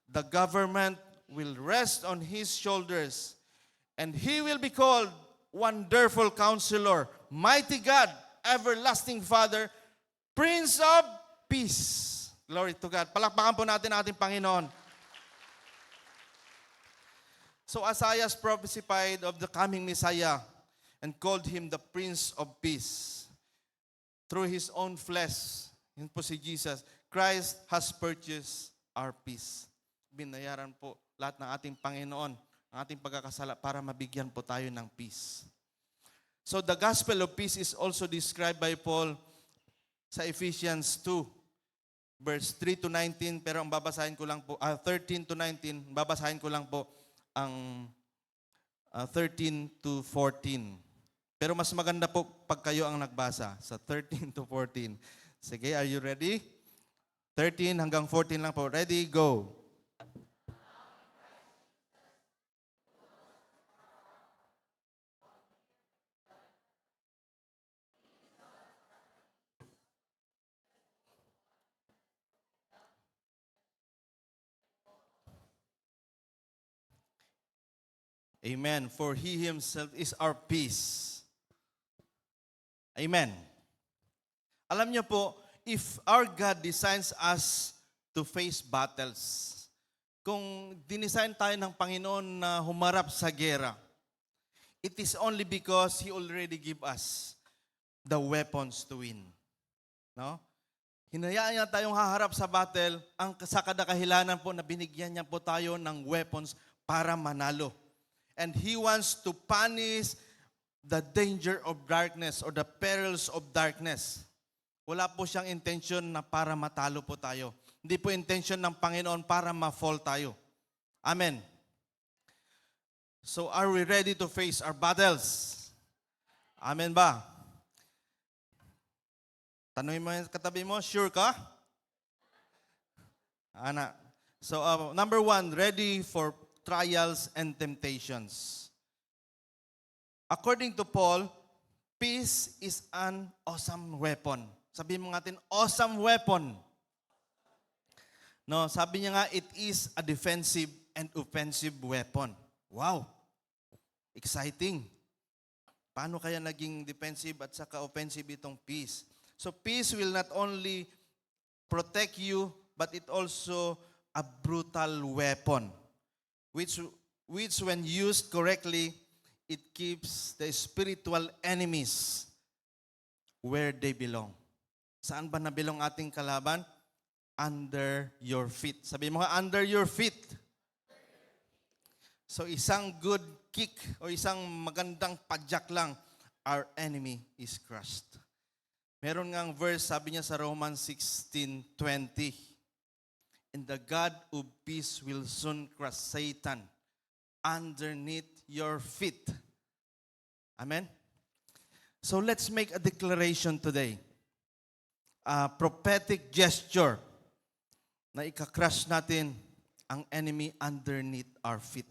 The government will rest on His shoulders, and He will be called Wonderful Counselor, Mighty God, Everlasting Father, Prince of Peace. Glory to God. Palakpakan po natin ang ating Panginoon. So Isaiah prophesied of the coming Messiah and called Him the Prince of Peace. Through His own flesh, yun po si Jesus, Christ has purchased our peace. Binayaran po lahat ng ating Panginoon, ang ating pagkakasala para mabigyan po tayo ng peace. So the gospel of peace is also described by Paul sa Ephesians 2. Verse 3 to 19, pero ang babasahin ko lang po, 13 to 19, babasahin ko lang po ang 13 to 14. Pero mas maganda po pag kayo ang nagbasa sa 13 to 14. Sige, are you ready? 13 hanggang 14 lang po. Ready, go. Amen. For He Himself is our peace. Amen. Alam niyo po, if our God designs us to face battles. Kung dinisign tayo ng Panginoon na humarap sa gera, it is only because He already give us the weapons to win. No? Hinayaan niya tayong haharap sa battle sa kadakahilanan po na binigyan niya po tayo ng weapons para manalo. And He wants to punish the danger of darkness or the perils of darkness. Wala po siyang intention na para matalo po tayo. Hindi po intention ng Panginoon para ma-fall tayo. Amen. So are we ready to face our battles? Amen ba? Tanungin mo yung katabi mo, sure ka? Ana. So number 1, ready for trials and temptations. According to Paul, peace is an awesome weapon. Sabihin mo natin, awesome weapon. No, sabi niya nga, it is a defensive and offensive weapon. Wow! Exciting. Paano kaya naging defensive at saka offensive itong peace? So peace will not only protect you, but it also a brutal weapon, which when used correctly, it keeps the spiritual enemies where they belong. Saan ba nabilong ating kalaban? Under your feet. Sabi mo nga, under your feet. So isang good kick o isang magandang padyak lang, our enemy is crushed. Meron ngang verse, sabi niya sa Romans 16:20, and the God of peace will soon crush Satan underneath your feet. Amen? So let's make a declaration today. A prophetic gesture na ika-crush natin ang enemy underneath our feet.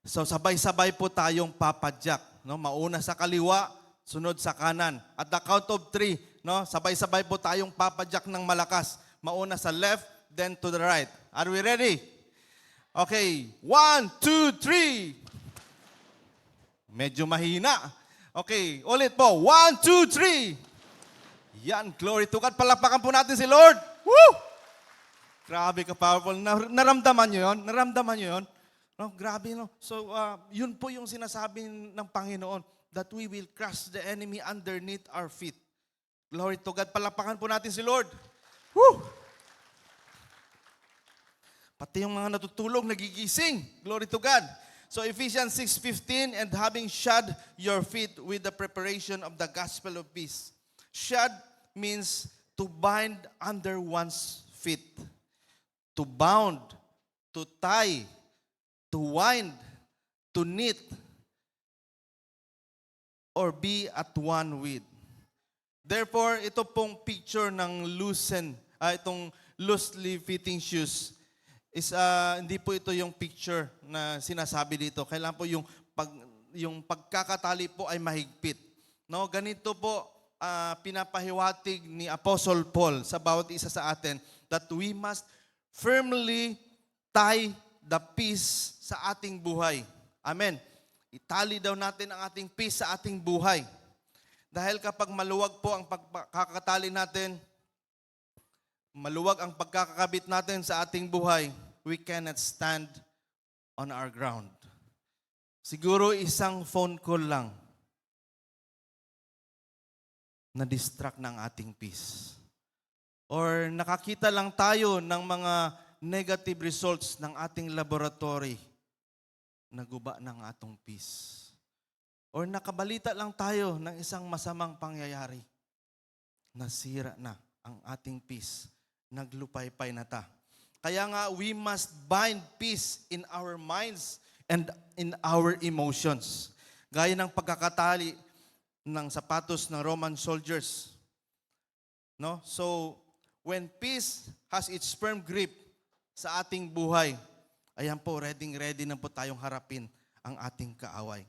So sabay-sabay po tayong papadyak. No? Mauna sa kaliwa, sunod sa kanan. At the count of 3, no? Sabay-sabay po tayong papadyak ng malakas. Mauna sa left, then to the right. Are we ready? Okay, 1, 2, 3. Medyo mahina. Okay, ulit po. 1, 2, 3. Yan, glory to God. Palakpakan po natin si Lord. Woo! Grabe ka powerful. Naramdaman nyo yun? Naramdaman nyo yun? No, grabe, no? So, yun po yung sinasabi ng Panginoon, that we will crush the enemy underneath our feet. Glory to God. Palakpakan po natin si Lord. Woo! Pati yung mga natutulog, nagigising. Glory to God. So Ephesians 6:15, and having shod your feet with the preparation of the gospel of peace. Shod means to bind under one's feet. To bound, to tie, to wind, to knit, or be at one with. Therefore, ito pong picture ng itong loosely fitting shoes, is hindi po ito yung picture na sinasabi dito. Kailangan po yung pagkakatali po ay mahigpit. No, ganito po pinapahiwatig ni Apostle Paul sa bawat isa sa atin that we must firmly tie the peace sa ating buhay. Amen. Itali daw natin ang ating peace sa ating buhay. Dahil kapag maluwag po ang pagkakatali natin, maluwag ang pagkakakabit natin sa ating buhay, we cannot stand on our ground. Siguro isang phone call lang na-distract ng ating peace. Or nakakita lang tayo ng mga negative results ng ating laboratory, naguba ng atong peace. Or nakabalita lang tayo ng isang masamang pangyayari, nasira na ang ating peace, naglupaypay na ta. Kaya nga, we must bind peace in our minds and in our emotions. Gaya ng pagkakatali ng sapatos ng Roman soldiers. No? So, when peace has its firm grip sa ating buhay, ayan po, ready na po tayong harapin ang ating kaaway.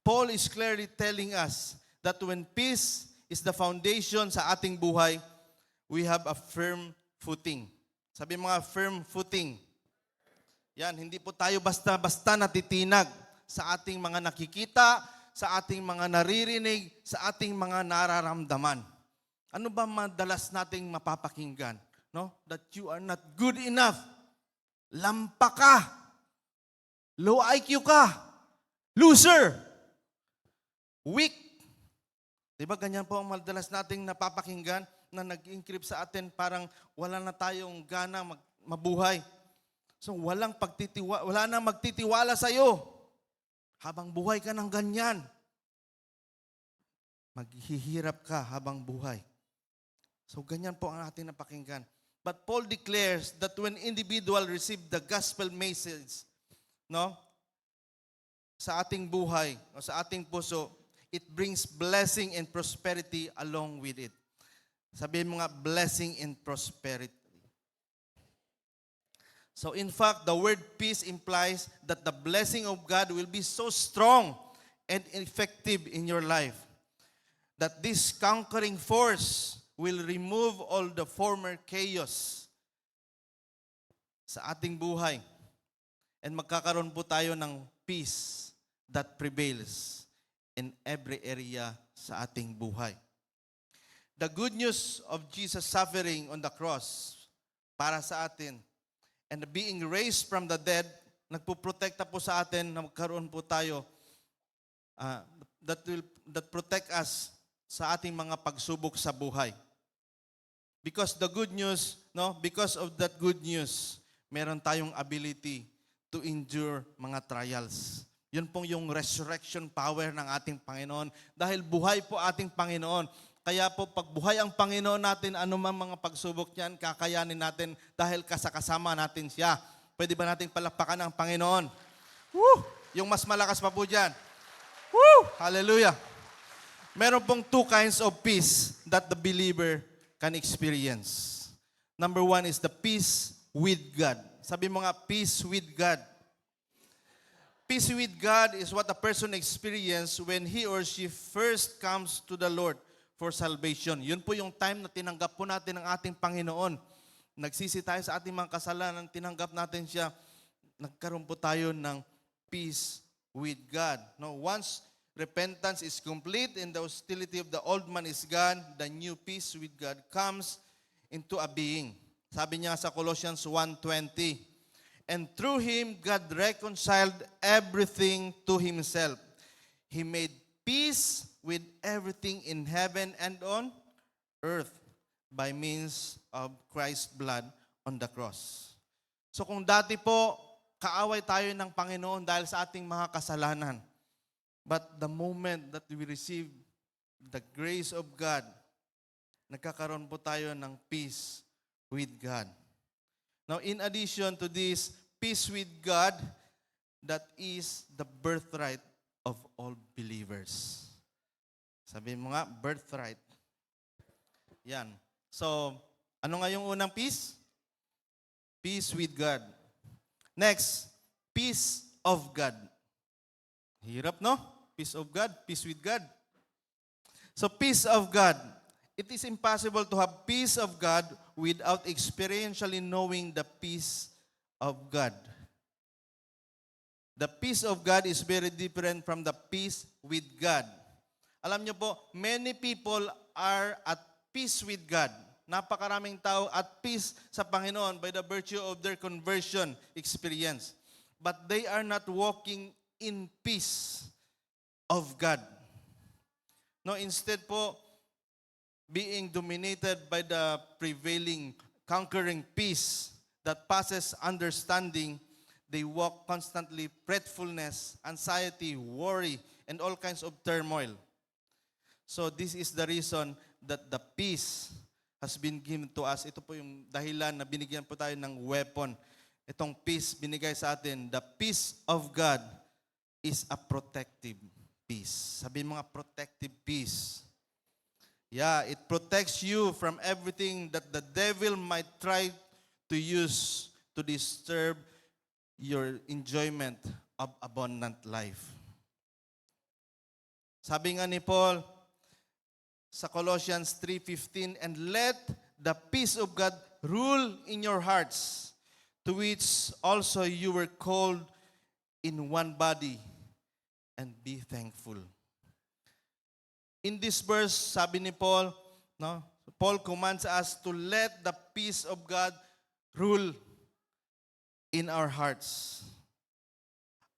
Paul is clearly telling us that when peace is the foundation sa ating buhay, we have a firm footing. Sabi mga firm footing. Yan, hindi po tayo basta-basta natitinag sa ating mga nakikita, sa ating mga naririnig, sa ating mga nararamdaman. Ano ba madalas nating mapapakinggan? no, that you are not good enough. Lampa ka. Low IQ ka. Loser. Weak. Diba ganyan po ang madalas nating napapakinggan na nag-encrypt sa atin, parang wala na tayong gana mabuhay. So wala na magtitiwala sa iyo. Habang buhay ka ng ganyan, maghihirap ka habang buhay. So ganyan po ang ating napakinggan. But Paul declares that when individual receive the gospel message, no, sa ating buhay o sa ating puso, it brings blessing and prosperity along with it. Sabihin mo nga, blessing and prosperity. So in fact, the word peace implies that the blessing of God will be so strong and effective in your life that this conquering force will remove all the former chaos sa ating buhay. And magkakaroon po tayo ng peace that prevails in every area sa ating buhay. The good news of Jesus suffering on the cross para sa atin and being raised from the dead, nagpuprotekta po sa atin na magkaroon po tayo that protect us sa ating mga pagsubok sa buhay. Because the good news, no, because of that good news, meron tayong ability to endure mga trials. Yun pong yung resurrection power ng ating Panginoon. Dahil buhay po ating Panginoon. Kaya po pag buhay ang Panginoon natin, anumang mga pagsubok niyan, kakayanin natin dahil kasama natin siya. Pwede ba nating palakpakan ang Panginoon? Woo! Yung mas malakas pa po dyan. Woo! Hallelujah! Meron pong two kinds of peace that the believer can experience. Number one is the peace with God. Sabi mo nga, peace with God. Peace with God is what a person experiences when he or she first comes to the Lord for salvation. Yun po yung time na tinanggap po natin ang ating Panginoon. Nagsisi tayo sa ating mga kasalanan, tinanggap natin siya. Nagkaroon po tayo ng peace with God. No, once repentance is complete and the hostility of the old man is gone, the new peace with God comes into a being. Sabi niya sa Colossians 1:20, and through Him, God reconciled everything to Himself. He made peace with everything in heaven and on earth by means of Christ's blood on the cross. So kung dati po, kaaway tayo ng Panginoon dahil sa ating mga kasalanan. But the moment that we receive the grace of God, nagkakaroon po tayo ng peace with God. Now, in addition to this, peace with God, that is the birthright of all believers. Sabi mo nga, birthright. Yan. So, ano nga yung unang peace? Peace with God. Next, peace of God. Hirap, no? Peace of God, peace with God. So, peace of God. It is impossible to have peace of God without experientially knowing the peace of God. The peace of God is very different from the peace with God. Alam niyo po, many people are at peace with God. Napakaraming tao at peace sa Panginoon by the virtue of their conversion experience. But they are not walking in peace of God. No, instead po, being dominated by the prevailing, conquering peace that passes understanding, they walk constantly fretfulness, anxiety, worry, and all kinds of turmoil. So this is the reason that the peace has been given to us. Ito po yung dahilan na binigyan po tayo ng weapon. Itong peace binigay sa atin. The peace of God is a protective peace. Sabihin mo nga, protective peace. Yeah, it protects you from everything that the devil might try to use to disturb your enjoyment of abundant life. Sabi nga ni Paul sa Colossians 3:15, and let the peace of God rule in your hearts, to which also you were called in one body, and be thankful. In this verse, sabi ni Paul, no, Paul commands us to let the peace of God rule in our hearts.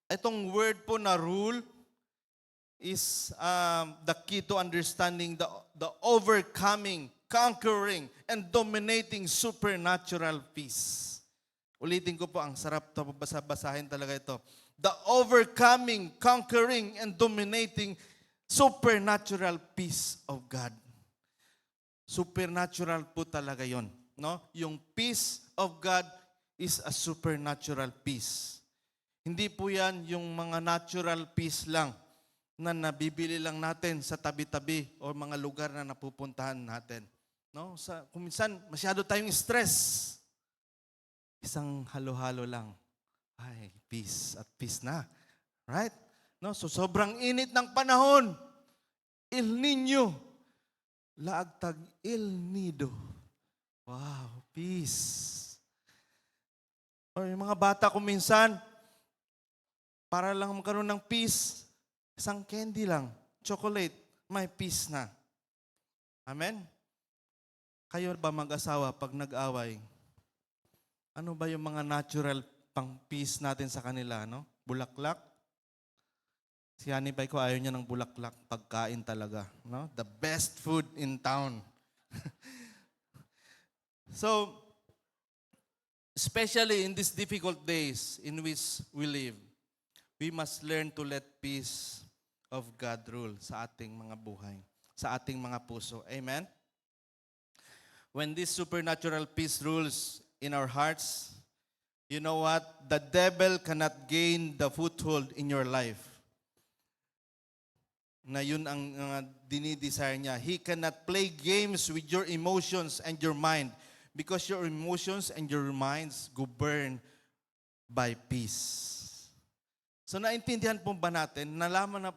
Itong word po na rule is the key to understanding the overcoming, conquering, and dominating supernatural peace. Ulitin ko po, ang sarap to basahin talaga ito. The overcoming, conquering, and dominating supernatural peace of God. Supernatural po talaga yon, no? Yung peace of God is a supernatural peace. Hindi po yan yung mga natural peace lang na nabibili lang natin sa tabi-tabi o mga lugar na napupuntahan natin. No? Kung minsan, masyado tayong stress. Isang halo-halo lang. Ay, peace at peace na. Right? No? So, sobrang init ng panahon. El Niño. Laagtag El Nido. Wow, peace. O yung mga bata kung minsan, para lang magkaroon ng peace, isang candy lang, chocolate, may peace na. Amen? Kayo ba mag-asawa pag nag-away? Ano ba yung mga natural pang peace natin sa kanila, no? Bulaklak? Si Hanipay ko ayaw niya ng bulaklak, pagkain talaga, no? The best food in town. So, especially in these difficult days in which we live, we must learn to let peace of God rule sa ating mga buhay, sa ating mga puso. Amen? When this supernatural peace rules in our hearts, you know what? The devil cannot gain the foothold in your life. Na yun ang dinidesire niya. He cannot play games with your emotions and your mind because your emotions and your minds governed by peace. So naintindihan po ba natin, nalaman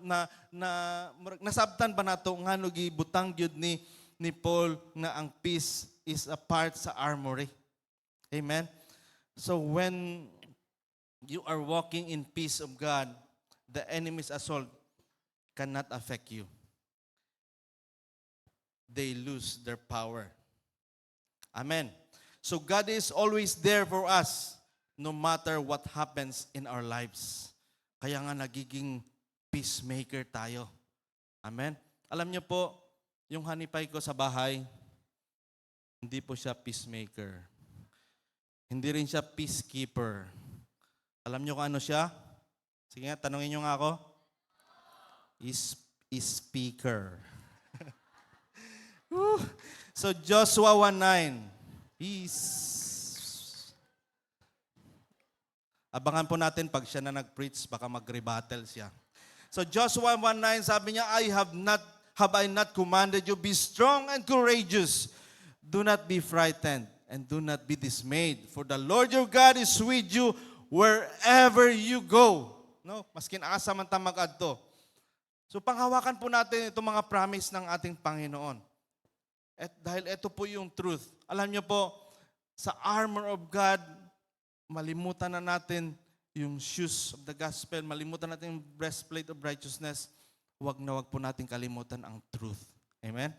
nasabtan ba nato nga butang gyud ni Paul na ang peace is a part sa armory. Amen? So when you are walking in peace of God, the enemy's assault cannot affect you. They lose their power. Amen. So God is always there for us no matter what happens in our lives. Kaya nga nagiging peacemaker tayo. Amen. Alam niyo po, yung Hanipay ko sa bahay, hindi po siya peacemaker. Hindi rin siya peacekeeper. Alam niyo kung ano siya? Sige nga, tanungin niyo nga ako. Is speaker. So Joshua 1:9. Abangan po natin pag siya na nag-preach, baka mag-rebuttal siya. So Joshua 1:9, sabi niya, have I not commanded you, be strong and courageous. Do not be frightened and do not be dismayed, for the Lord your God is with you wherever you go. No, maskin asa man ta mag-adto. So panghawakan po natin itong mga promise ng ating Panginoon. At dahil ito po yung truth. Alam niyo po, sa armor of God, malimutan na natin yung shoes of the gospel, malimutan natin yung breastplate of righteousness. Huwag na huwag po natin kalimutan ang truth. Amen?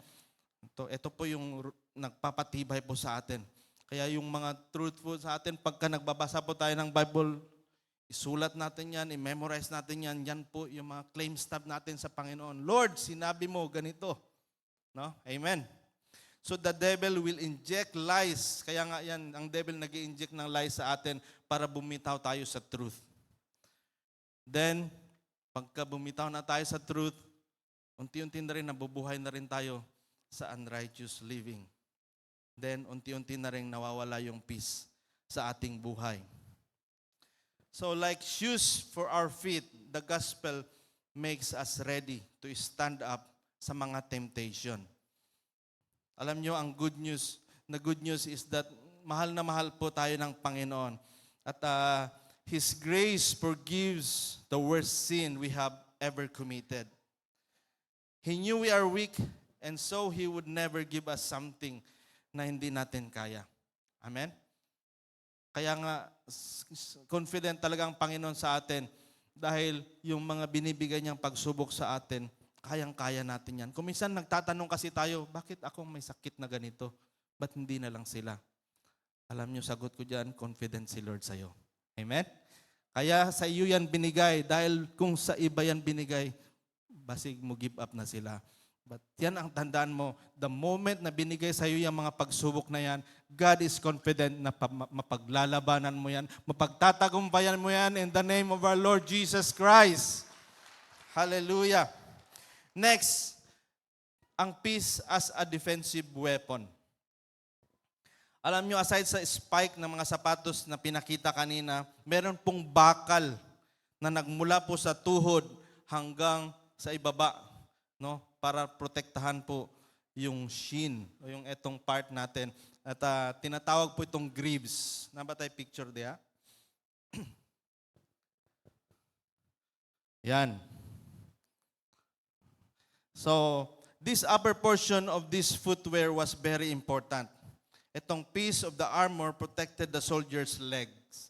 Ito po yung nagpapatibay po sa atin. Kaya yung mga truth po sa atin, pagka nagbabasa po tayo ng Bible, isulat natin yan, i-memorize natin yan. Yan po yung mga claim stub natin sa Panginoon. Lord, sinabi mo ganito. No? Amen. So the devil will inject lies. Kaya nga yan, ang devil nag-i-inject ng lies sa atin para bumitaw tayo sa truth. Then, pagka bumitaw na tayo sa truth, unti-unti na rin nabubuhay na rin tayo sa unrighteous living. Then, unti-unti na rin nawawala yung peace sa ating buhay. So like shoes for our feet, the gospel makes us ready to stand up sa mga temptation. Alam nyo, ang good news is that mahal na mahal po tayo ng Panginoon. At His grace forgives the worst sin we have ever committed. He knew we are weak, and so He would never give us something na hindi natin kaya. Amen? Kaya nga, confident talaga ang Panginoon sa atin dahil yung mga binibigay niyang pagsubok sa atin kayang-kaya natin yan. Kung minsan nagtatanong kasi tayo, bakit ako may sakit na ganito? Ba't hindi na lang sila? Alam niyo, sagot ko dyan, confident si Lord sa'yo. Amen? Kaya sa iyo yan binigay, dahil kung sa iba yan binigay, basig mo give up na sila. But yan ang tandaan mo, the moment na binigay sa iyo yung mga pagsubok na yan, God is confident na mapaglalabanan mo yan, mapagtatagumpayan mo yan in the name of our Lord Jesus Christ. Hallelujah. Next, ang peace as a defensive weapon. Alam nyo, aside sa spike ng mga sapatos na pinakita kanina, meron pong bakal na nagmula po sa tuhod hanggang sa ibaba, no? Para protektahan po yung shin o yung etong part natin. At tinatawag po itong greaves. Na ba tayo picture diya? Yan. So, this upper portion of this footwear was very important. Itong piece of the armor protected the soldier's legs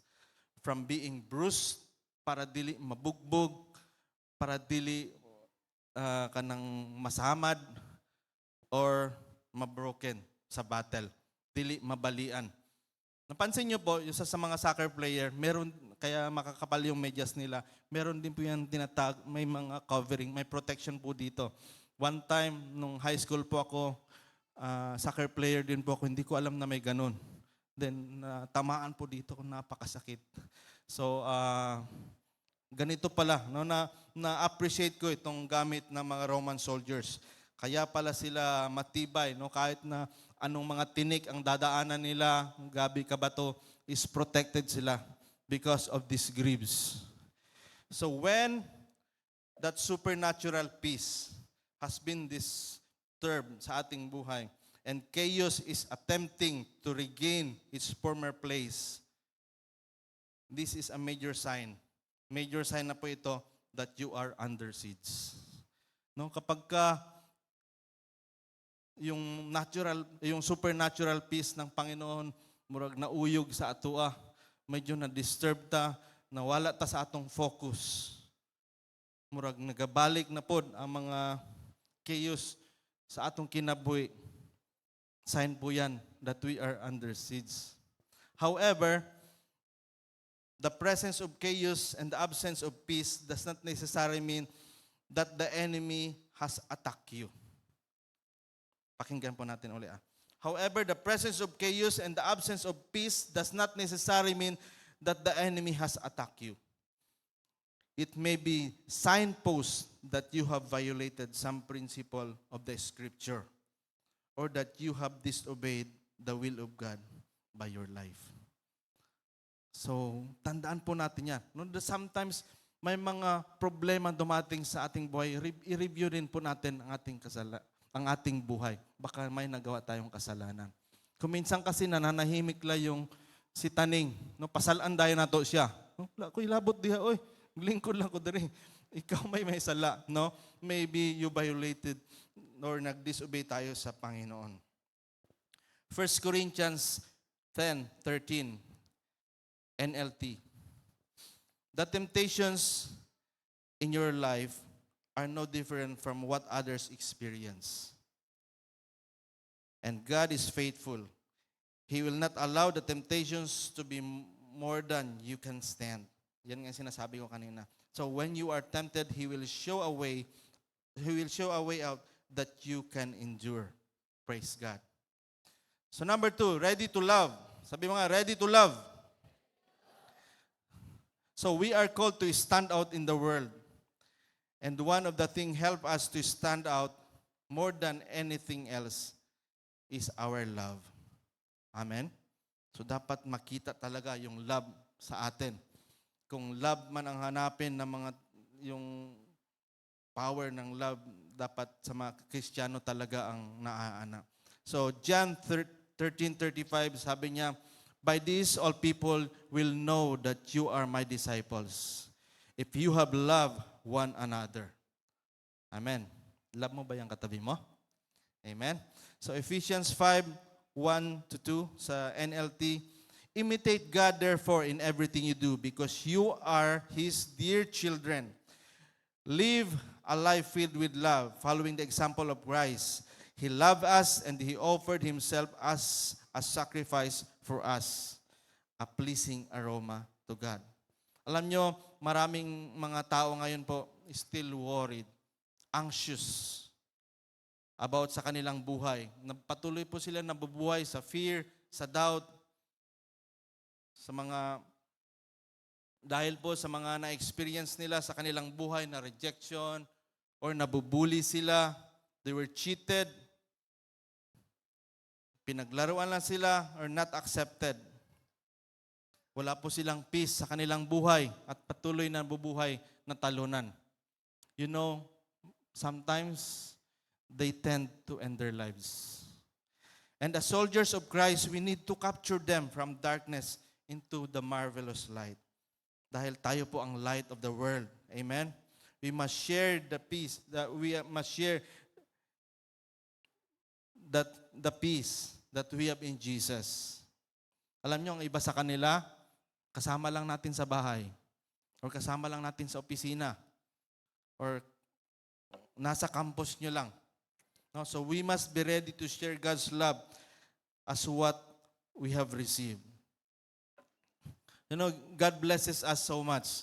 from being bruised, para dili mabugbog, para dili kanang masamad or mabroken sa battle, dili mabalian. Napansin niyo po, yung sa mga soccer player, meron, kaya makakapal yung medyas nila, meron din po yan tinatag, may mga covering, may protection po dito. One time, nung high school po ako, soccer player din po ako, hindi ko alam na may ganun. Then, tamaan po dito kung napakasakit. So, ganito pala, no, na-appreciate ko itong gamit ng mga Roman soldiers. Kaya pala sila matibay, no, kahit na anong mga tinik ang dadaanan nila, gabi kabato, is protected sila because of these greaves. So when that supernatural peace has been disturbed sa ating buhay, and chaos is attempting to regain its former place, this is a major sign. Major sign na po ito that you are under siege. No, kapag yung supernatural peace ng Panginoon murag nauyog sa atua, medyo na-disturb ta, nawala ta sa atong focus. Murag nagabalik na pod ang mga chaos sa atong kinabuhi. Sign po yan that we are under siege. However, the presence of chaos and the absence of peace does not necessarily mean that the enemy has attacked you. Pakinggan po natin ulit. However, the presence of chaos and the absence of peace does not necessarily mean that the enemy has attacked you. It may be signposts that you have violated some principle of the scripture or that you have disobeyed the will of God by your life. So, tandaan po natin yan. No, sometimes, may mga problema dumating sa ating buhay. I-review rin po natin ang ating buhay. Baka may nagawa tayong kasalanan. Kung minsan kasi nananahimik lang yung si Taning. No, pasalaan dayo na to siya. No, ko ilabot diha, oy, lingkod lang ko diri. Ikaw may sala. No? Maybe you violated or nag-disobey tayo sa Panginoon. 1 Corinthians 10:13. NLT. The temptations in your life are no different from what others experience. And God is faithful. He will not allow the temptations to be more than you can stand. Yan nga sinasabi ko kanina. So when you are tempted, He will show a way out that you can endure. Praise God. So number 2, ready to love. Sabi mo nga, ready to love. So we are called to stand out in the world. And one of the things help us to stand out more than anything else is our love. Amen? So dapat makita talaga yung love sa atin. Kung love man ang hanapin ng yung power ng love, dapat sa mga Kristiyano talaga ang naaana. So John 13:35, sabi niya, by this all people will know that you are my disciples, if you have loved one another. Amen. Love mo ba yung katabi mo? Amen. So Ephesians 5:1-2 sa NLT, imitate God therefore in everything you do, because you are His dear children. Live a life filled with love, following the example of Christ. He loved us and He offered Himself as a sacrifice for us, a pleasing aroma to God. Alam nyo, maraming mga tao ngayon po still worried, anxious about sa kanilang buhay. Patuloy po sila nabubuhay sa fear, sa doubt, sa mga dahil po sa mga na-experience nila sa kanilang buhay na rejection or nabubuli sila, they were cheated, pinaglaruan lang sila or not accepted. Wala po silang peace sa kanilang buhay at patuloy na bubuhay na talunan. You know, sometimes they tend to end their lives. And as soldiers of Christ, we need to capture them from darkness into the marvelous light. Dahil tayo po ang light of the world. Amen? We must share the peace, we must share the peace that we have in Jesus. Alam nyo, ang iba sa kanila, kasama lang natin sa bahay, or kasama lang natin sa opisina, or nasa campus nyo lang. No? So we must be ready to share God's love as what we have received. You know, God blesses us so much,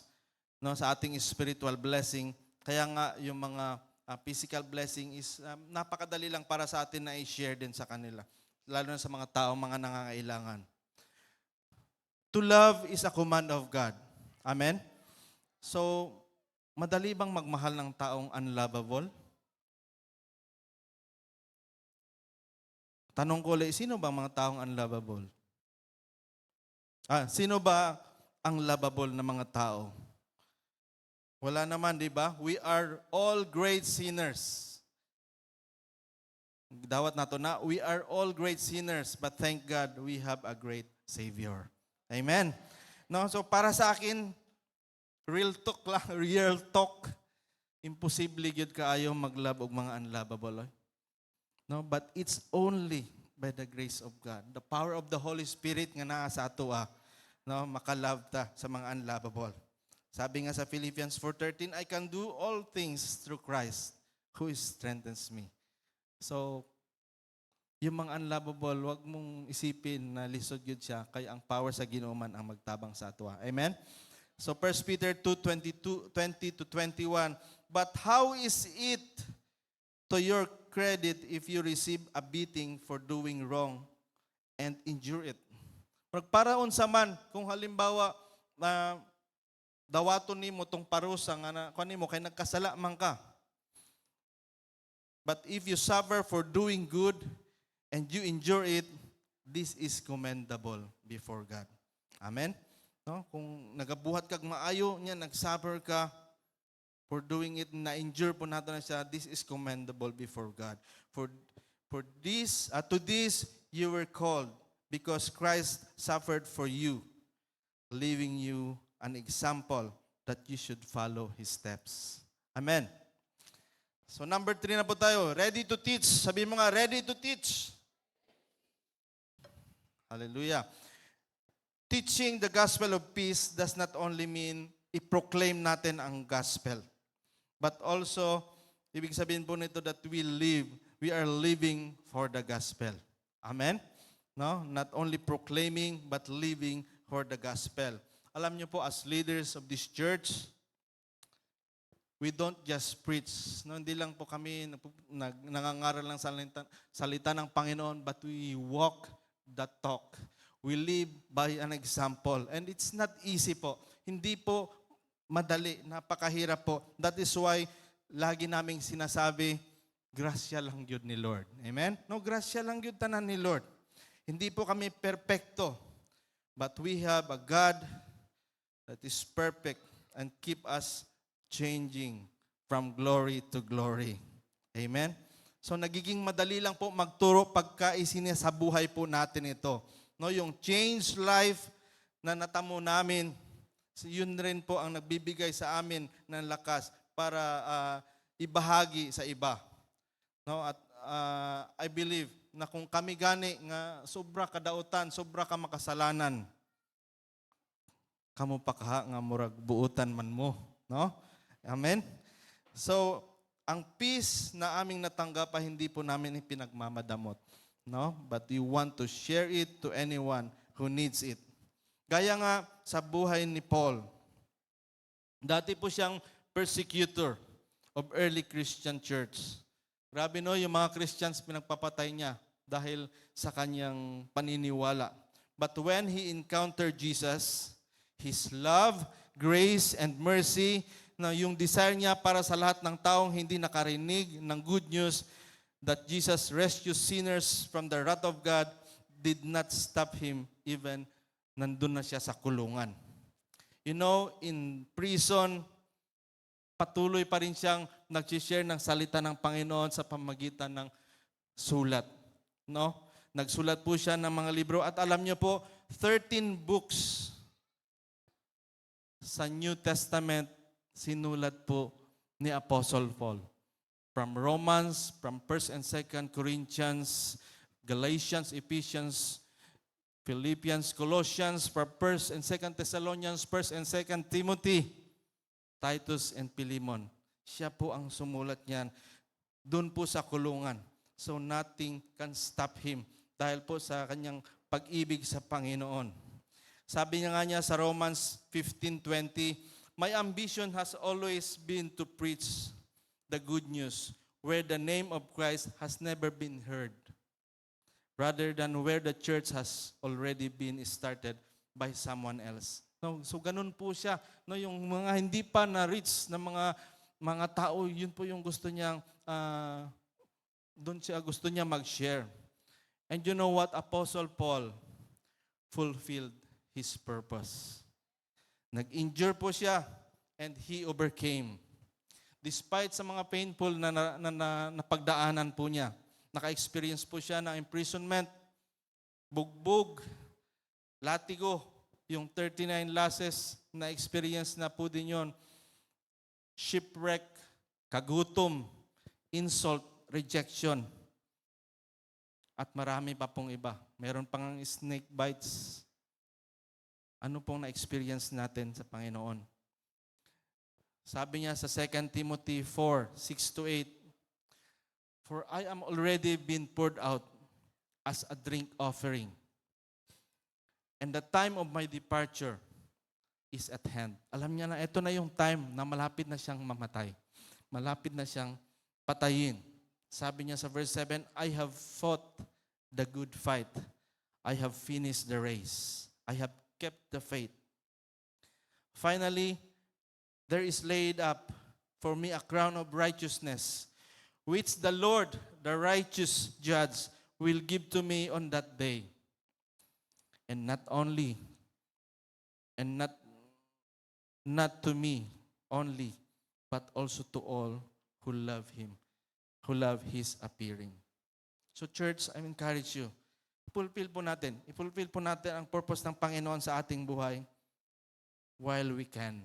no, sa ating spiritual blessing. Kaya nga yung mga physical blessing is napakadali lang para sa atin na i-share din sa kanila. Lalo na sa mga tao, mga nangangailangan. To love is a command of God. Amen? So, madali bang magmahal ng taong unlovable? Tanong ko ulit, sino ba ang mga taong unlovable? Sino ba ang lovable na mga tao? Wala naman, di ba? We are all great sinners. Dawat nato na, we are all great sinners, but thank God we have a great Savior. Amen. No, so para sa akin, real talk lang, real talk. Imposible gyud kaayo mag-love og mga unlovable. No, but it's only by the grace of God. The power of the Holy Spirit nga naa sa ato no, makalove ta sa mga unlovable. Sabi nga sa Philippians 4:13, I can do all things through Christ who strengthens me. So, yung mga unlovable, wag mong isipin na lisod yun siya, kaya ang power sa Ginoo man ang magtabang sa ato. Amen? So 1 Peter 2:20-21, but how is it to your credit if you receive a beating for doing wrong and endure it? Magparaon sa man, kung halimbawa, dawaton nimo tong parusa nga kuan nimo kay nagkasala man ka. But if you suffer for doing good and you endure it, this is commendable before God. Amen? No? Kung nagabuhat kag maayo niya, nagsuffer ka for doing it, na-endure po nato na siya, this is commendable before God. For this, to this you were called, because Christ suffered for you, leaving you an example that you should follow His steps. Amen. So number 3 na po tayo. Ready to teach. Sabi mo nga, ready to teach. Hallelujah. Teaching the gospel of peace does not only mean i-proclaim natin ang gospel, but also, ibig sabihin po nito that we are living for the gospel. Amen? No? Not only proclaiming, but living for the gospel. Alam niyo po, as leaders of this church, we don't just preach. No, hindi lang po kami nangangaral ng salita ng Panginoon, but we walk the talk. We live by an example. And it's not easy po. Hindi po madali. Napakahirap po. That is why lagi naming sinasabi, grasya lang yun ni Lord. Amen? No, grasya lang yun tanan ni Lord. Hindi po kami perfecto. But we have a God that is perfect and keep us changing from glory to glory. Amen? So nagiging madali lang po magturo pagka sa buhay po natin ito. No, yung change life na natamo namin, yun rin po ang nagbibigay sa amin ng lakas para ibahagi sa iba. No, at I believe na kung kami gani nga sobra kadautan, sobra ka makasalanan, kamo pa ka nga murag buutan man mo, no? Amen? So, ang peace na aming natanggap ay hindi po namin ipinagmamadamot. No? But we want to share it to anyone who needs it. Gaya nga sa buhay ni Paul. Dati po siyang persecutor of early Christian church. Grabe no, yung mga Christians pinagpapatay niya dahil sa kanyang paniniwala. But when he encountered Jesus, His love, grace, and mercy, na yung desire niya para sa lahat ng taong hindi nakarinig ng good news that Jesus rescues sinners from the wrath of God did not stop him even nandun na siya sa kulungan. You know, in prison, patuloy pa rin siyang nag-share ng salita ng Panginoon sa pamagitan ng sulat. No? Nagsulat po siya ng mga libro at alam niyo po, 13 books sa New Testament sinulat po ni Apostle Paul. From Romans, from 1st and 2nd Corinthians, Galatians, Ephesians, Philippians, Colossians, from 1st and 2nd Thessalonians, 1st and 2nd Timothy, Titus and Philemon. Siya po ang sumulat niyan doon po sa kulungan. So nothing can stop him dahil po sa kanyang pag-ibig sa Panginoon. Sabi niya nga niya sa Romans 15:20, my ambition has always been to preach the good news where the name of Christ has never been heard, rather than where the church has already been started by someone else. No, so ganun po siya. No, yung mga hindi pa na-reach na mga tao, yun po yung gusto niyang, doon siya gusto niya mag-share. And you know what? Apostle Paul fulfilled his purpose. Nag-injure po siya and he overcame. Despite sa mga painful na pagdaanan po niya, naka-experience po siya ng imprisonment, bugbog, latigo, yung 39 lashes na experience na po din yun, shipwreck, kagutom, insult, rejection, at marami pa pong iba. Meron pang snake bites. Ano pong na-experience natin sa Panginoon? Sabi niya sa 2 Timothy 4:6-8, for I am already been poured out as a drink offering, and the time of my departure is at hand. Alam niya na ito na yung time na malapit na siyang mamatay. Malapit na siyang patayin. Sabi niya sa verse 7, I have fought the good fight. I have finished the race. I have kept the faith. Finally, there is laid up for me a crown of righteousness, which the Lord, the righteous judge, will give to me on that day. And not to me only, but also to all who love Him, who love His appearing. So church, I encourage you, i-fulfill po natin ang purpose ng Panginoon sa ating buhay while we can.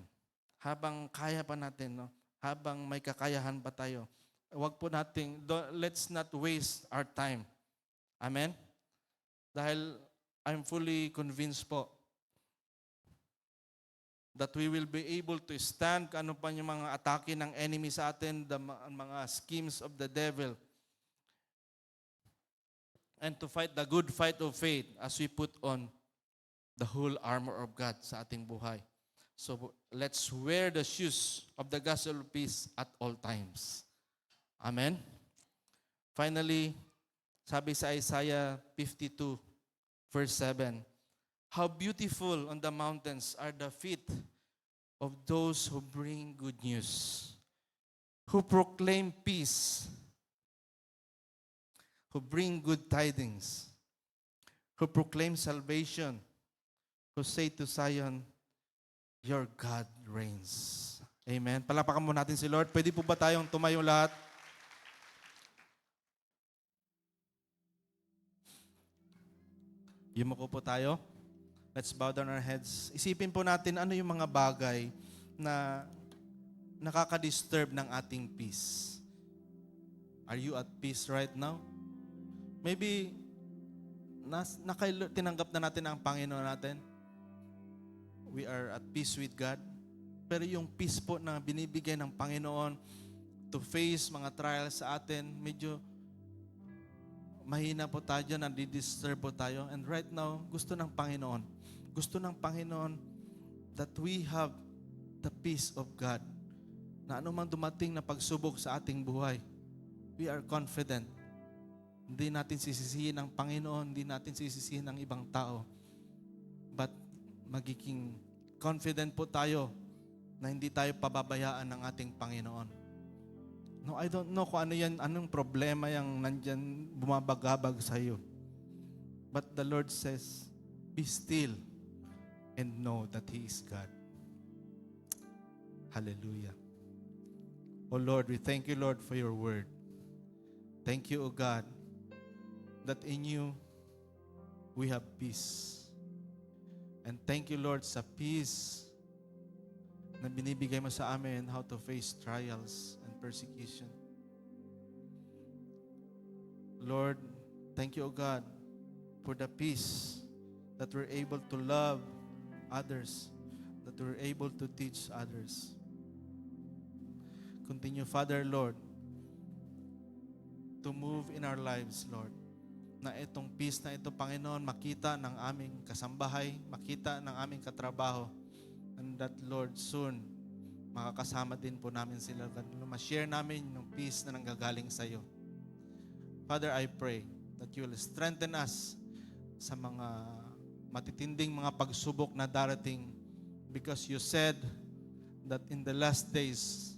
Habang kaya pa natin, no? Habang may kakayahan pa tayo. Let's not waste our time. Amen? Dahil I'm fully convinced po that we will be able to stand ano pa yung mga atake ng enemy sa atin, mga schemes of the devil, and to fight the good fight of faith as we put on the whole armor of God sa ating buhay. So let's wear the shoes of the gospel of peace at all times. Amen? Finally, sabi sa Isaiah 52, verse 7, how beautiful on the mountains are the feet of those who bring good news, who proclaim peace, who bring good tidings, who proclaim salvation, who say to Zion, your God reigns. Amen. Palapakan mo natin si Lord. Pwede po ba tayong tumayo lahat? Yumuko po tayo. Let's bow down our heads. Isipin po natin ano yung mga bagay na nakaka-disturb ng ating peace. Are you at peace right now? Maybe tinanggap na natin ang Panginoon natin. We are at peace with God. Pero yung peace po na binibigay ng Panginoon, to face mga trials sa atin. Medyo mahina po tayo dyan, nadi-disturb po tayo. And right now, gusto ng Panginoon that we have the peace of God. Na anumang dumating na pagsubok sa ating buhay, we are confident. Hindi natin sisisihin ang Panginoon, hindi natin sisisihin ang ibang tao. But magiging confident po tayo na hindi tayo pababayaan ng ating Panginoon. No, I don't know kung ano yan, anong problema yung nandyan bumabagabag sa iyo. But the Lord says, be still and know that He is God. Hallelujah. Oh Lord, we thank you, Lord, for your word. Thank you, O God, that in you we have peace. And thank you, Lord, sa peace na binibigay mo sa amin how to face trials and persecution. Lord, thank you, O God, for the peace that we're able to love others, that we're able to teach others. Continue, Father, Lord, to move in our lives, Lord, na itong peace na ito, Panginoon, makita ng aming kasambahay, makita ng aming katrabaho, and that, Lord, soon, makakasama din po namin sila. Ma-share namin yung peace na nanggagaling sa iyo. Father, I pray that you will strengthen us sa mga matitinding mga pagsubok na darating, because you said that in the last days,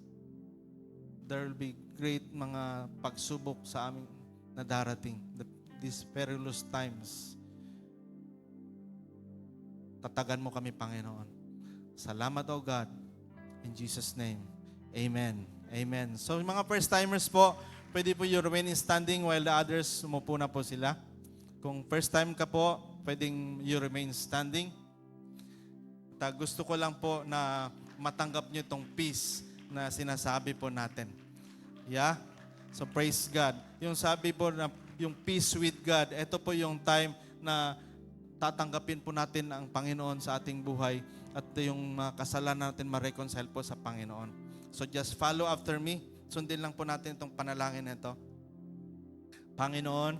there will be great mga pagsubok sa amin na darating. These perilous times. Tatagan mo kami, Panginoon. Salamat, O God. In Jesus' name. Amen. Amen. So, yung mga first-timers po, pwede po you remain standing while the others, umupo na po sila. Kung first time ka po, pwedeng you remain standing. At gusto ko lang po na matanggap nyo itong peace na sinasabi po natin. Yeah? So, praise God. Yung sabi po na yung peace with God, ito po yung time na tatanggapin po natin ang Panginoon sa ating buhay at yung mga kasalanan natin ma-reconcile po sa Panginoon. So just follow after me. Sundin lang po natin itong panalangin na ito. Panginoon,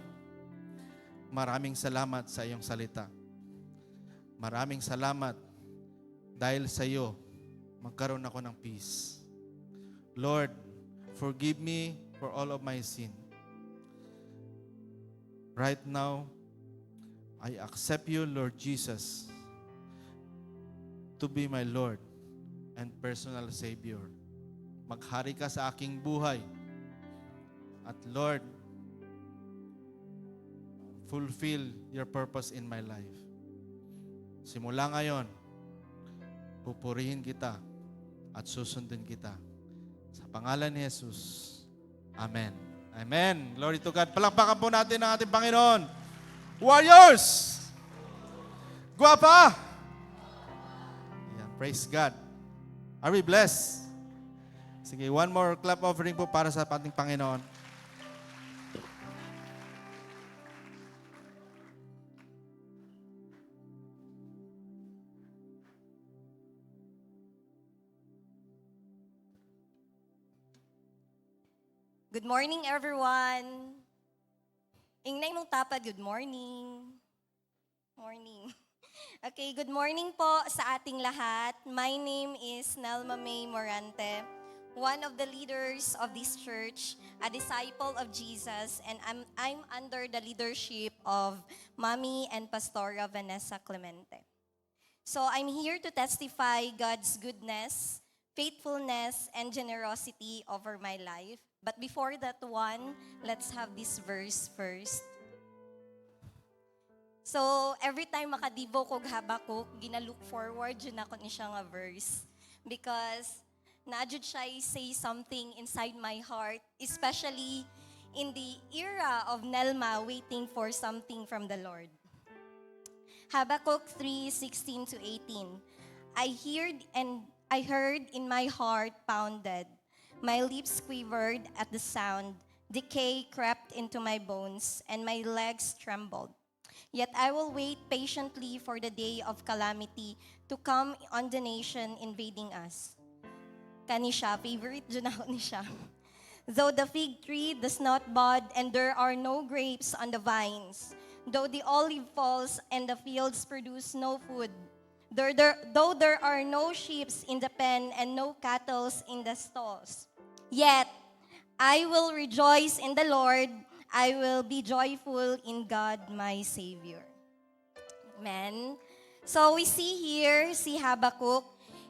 maraming salamat sa iyong salita. Maraming salamat dahil sa iyo magkaroon ako ng peace. Lord, forgive me for all of my sin. Right now, I accept you, Lord Jesus, to be my Lord and personal Savior. Maghari ka sa aking buhay. At Lord, fulfill your purpose in my life. Simula ngayon, pupurihin kita at susundin kita. Sa pangalan ni Jesus, Amen. Amen. Glory to God. Palakpakan po natin ang ating Panginoon. Warriors! Guwapa! Yeah, praise God. Are we blessed? Sige, one more clap offering po para sa ating Panginoon. Good morning, everyone. Ingnay mong tapa, good morning. Morning. Okay, good morning po sa ating lahat. My name is Nelma May Morante, one of the leaders of this church, a disciple of Jesus, and I'm under the leadership of Mommy and Pastora Vanessa Clemente. So I'm here to testify God's goodness, faithfulness, and generosity over my life. But before that one, let's have this verse first. So, every time makadibo ko Habakuk, gina-look forward yun ako ni siya nga verse. Because, naadjud siya say something inside my heart, especially in the era of Nelma waiting for something from the Lord. Habakkuk 3:16 to 18. I heard in my heart pounded. My lips quivered at the sound. Decay crept into my bones, and my legs trembled. Yet I will wait patiently for the day of calamity to come on the nation invading us. Kani siya, favorite dyan ako ni siya. Though the fig tree does not bud and there are no grapes on the vines, though the olive falls and the fields produce no food, though there are no sheep in the pen and no cattle in the stalls, yet I will rejoice in the Lord. I will be joyful in God my Savior. Amen. So we see here, si Habakkuk,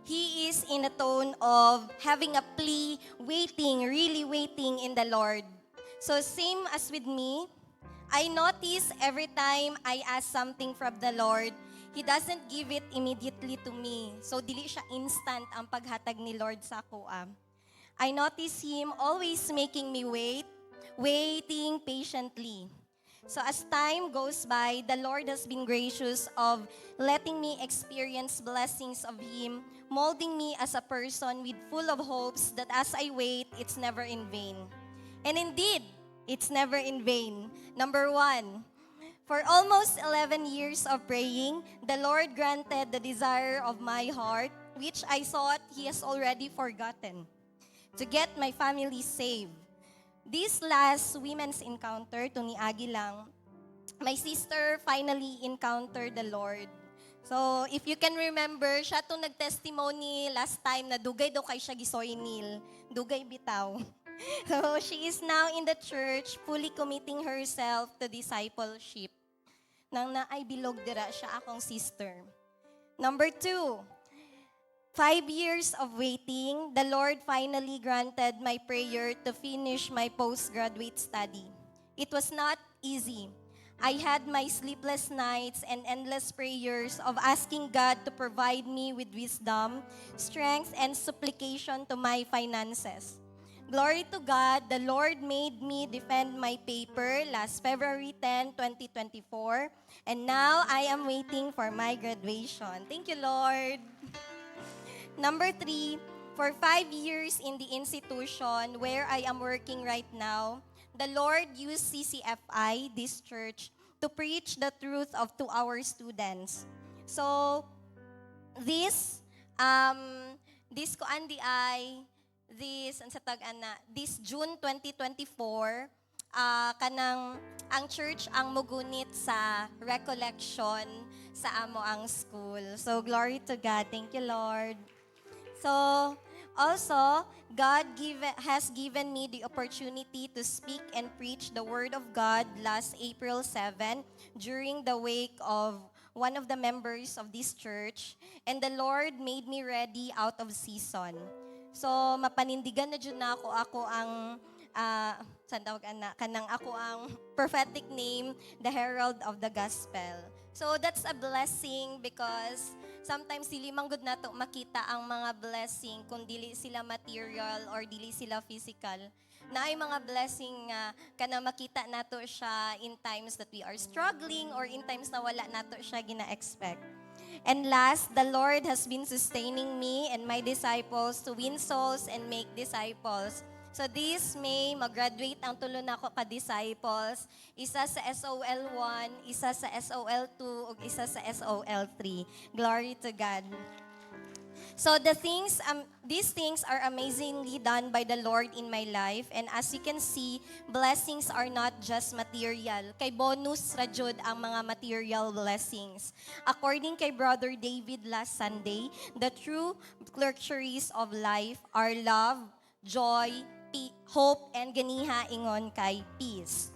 he is in a tone of having a plea, waiting, really waiting in the Lord. So same as with me, I notice every time I ask something from the Lord, He doesn't give it immediately to me. So dili siya instant ang paghatag ni Lord sa ako. I notice Him always making me waiting patiently. So as time goes by, the Lord has been gracious of letting me experience blessings of Him, molding me as a person with full of hopes that as I wait, it's never in vain. And indeed, it's never in vain. Number 1, for almost 11 years of praying, the Lord granted the desire of my heart, which I thought He has already forgotten, to get my family saved. This last women's encounter, to ni Agi lang, my sister finally encountered the Lord. So, if you can remember, siya itong nag-testimony last time na dugay daw kay siya gisoinil. Dugay bitaw. So, she is now in the church, fully committing herself to discipleship. Nang naay bilog dira siya akong sister. Number 2, 5 years of waiting, the Lord finally granted my prayer to finish my postgraduate study. It was not easy. I had my sleepless nights and endless prayers of asking God to provide me with wisdom, strength, and supplication to my finances. Glory to God, the Lord made me defend my paper last February 10, 2024, and now I am waiting for my graduation. Thank you, Lord. Number 3, for 5 years in the institution where I am working right now, the Lord used CCFI, this church, to preach the truth to our students. So, this June 2024, ang church ang mugunit sa recollection sa amo ang school. So, glory to God. Thank you, Lord. So, also, God has given me the opportunity to speak and preach the Word of God last April 7 during the wake of one of the members of this church. And the Lord made me ready out of season. So, mapanindigan na dyan na ako ang ako ang prophetic name, the Herald of the Gospel. So that's a blessing because sometimes dili man gud nato makita ang mga blessing kung dili sila material or dili sila physical. Na ay mga blessing nga kana makita nato siya in times that we are struggling or in times na wala nato siya gina-expect. And last, the Lord has been sustaining me and my disciples to win souls and make disciples. So this May, mag-graduate ang tulo na ako ka-disciples. Isa sa SOL 1, isa sa SOL 2, ug isa sa SOL 3. Glory to God. So these things are amazingly done by the Lord in my life. And as you can see, blessings are not just material. Kay bonus ra jud ang mga material blessings. According kay Brother David last Sunday, the true luxuries of life are love, joy, hope, and ganiha ingon kay peace.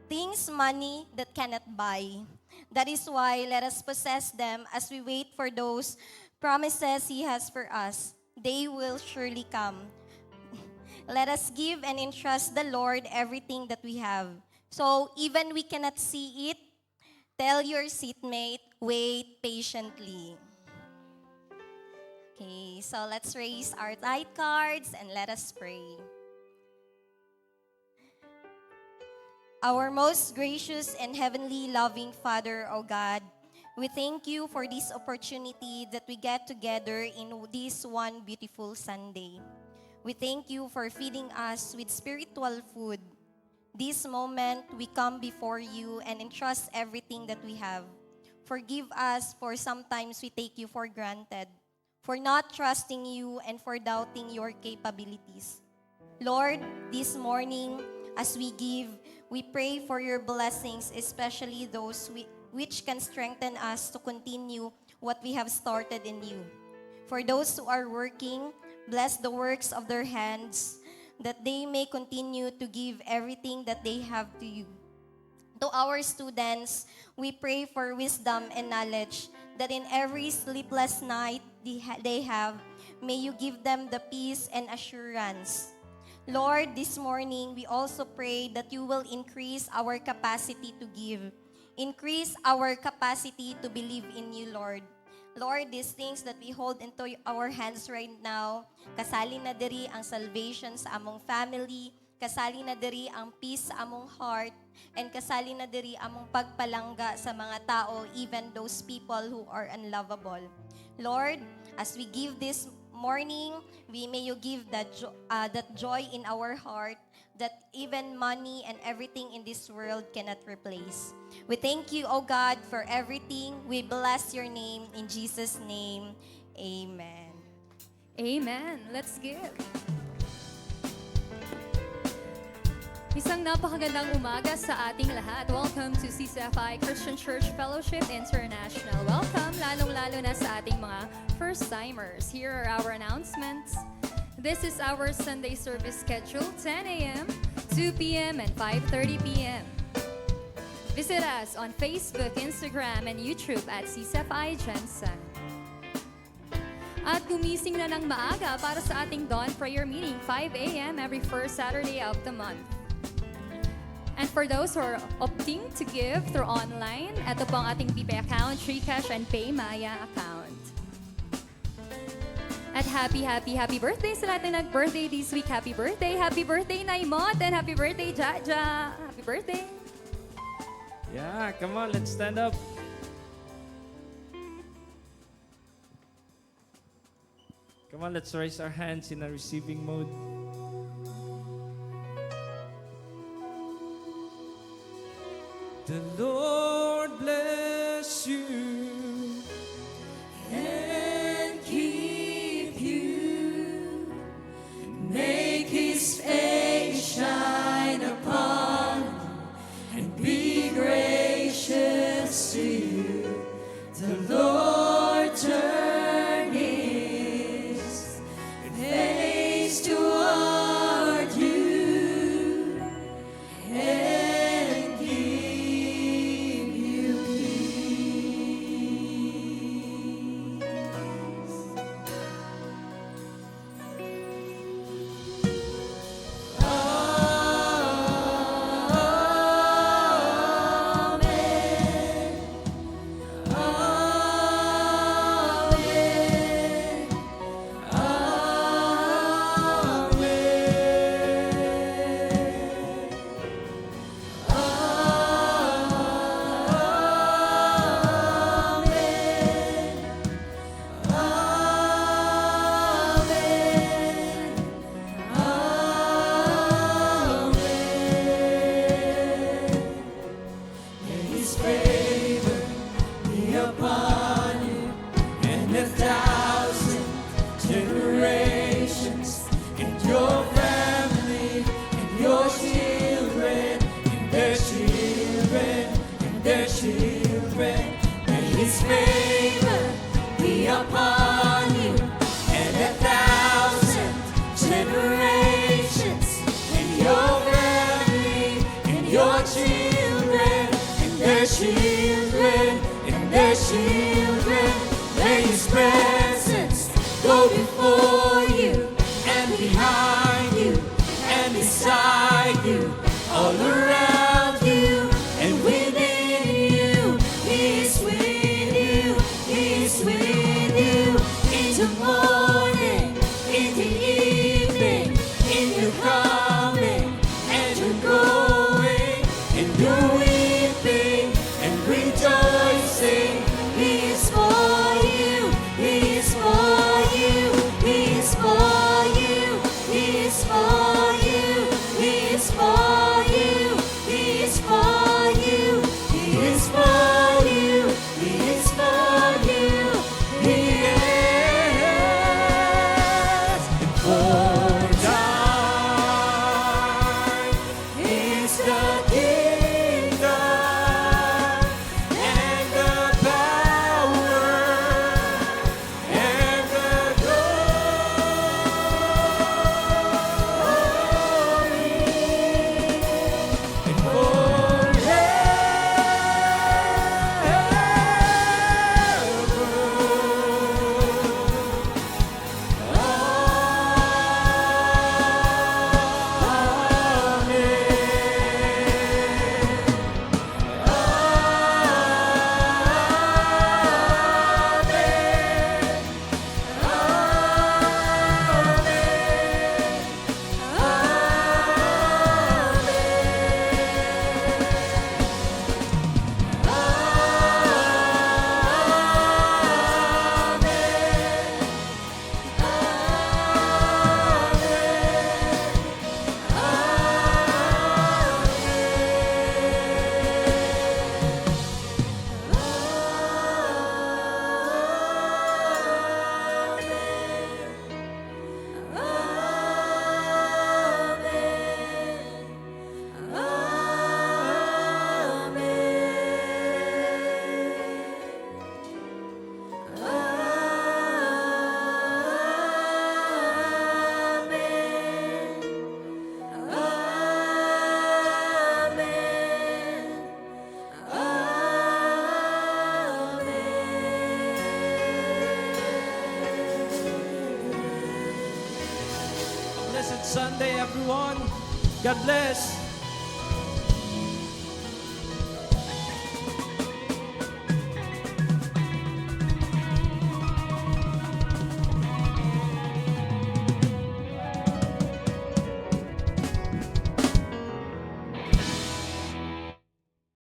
Things money that cannot buy. That is why let us possess them as we wait for those promises He has for us. They will surely come. Let us give and entrust the Lord everything that we have. So even we cannot see it, tell your seatmate, wait patiently. Okay, so let's raise our tithe cards and let us pray. Our most gracious and heavenly loving Father, O God, we thank you for this opportunity that we get together in this one beautiful Sunday. We thank you for feeding us with spiritual food. This moment, we come before you and entrust everything that we have. Forgive us for sometimes we take you for granted, for not trusting you and for doubting your capabilities. Lord, this morning, as we give, we pray for your blessings, especially those which can strengthen us to continue what we have started in you. For those who are working, bless the works of their hands, that they may continue to give everything that they have to you. To our students, we pray for wisdom and knowledge, that in every sleepless night they have, may you give them the peace and assurance. Lord, this morning, we also pray that you will increase our capacity to give. Increase our capacity to believe in you, Lord. Lord, these things that we hold into our hands right now, kasali na diri ang salvation sa among family, kasali na diri ang peace sa among heart, and kasali na diri among pagpalangga sa mga tao, even those people who are unlovable. Lord, as we give this morning, may you give that joy in our heart that even money and everything in this world cannot replace. We thank you, O God, for everything. We bless your name. In Jesus' name, amen. Amen. Let's give. Isang napakagandang umaga sa ating lahat. Welcome to CCFI Christian Church Fellowship International. Welcome, lalong-lalo na sa ating mga first-timers. Here are our announcements. This is our Sunday service schedule, 10 a.m., 2 p.m., and 5:30 p.m. Visit us on Facebook, Instagram, and YouTube at CCFI Jensen. At gumising na ng maaga para sa ating dawn prayer meeting, 5 a.m. every first Saturday of the month. And for those who are opting to give through online, ito po ang ating BPay account, GCash, and PayMaya account. At happy birthday sa lahat na nag-birthday this week. Happy birthday, Naimot, and happy birthday, Jaja. Happy birthday. Yeah, come on, let's stand up. Come on, let's raise our hands in a receiving mode. The Lord bless you and keep you. Make His face shine upon you and be gracious to you. The Lord turn His face toward you and give you peace. His favor be upon you and 1,000 generations, and your family, and your children, and their children, and their children. May His favor be upon you and 1,000 generations, and your family, and your children, and their children, and their children. May His presence go before you and behind you and beside you, all around you and within you. He is with you, He is with you, in the morning, in the evening, in your coming and your going, in your weeping and rejoicing. He is for you, He is for you, He is for you, He is for you, He is for you, Sunday, everyone. God bless.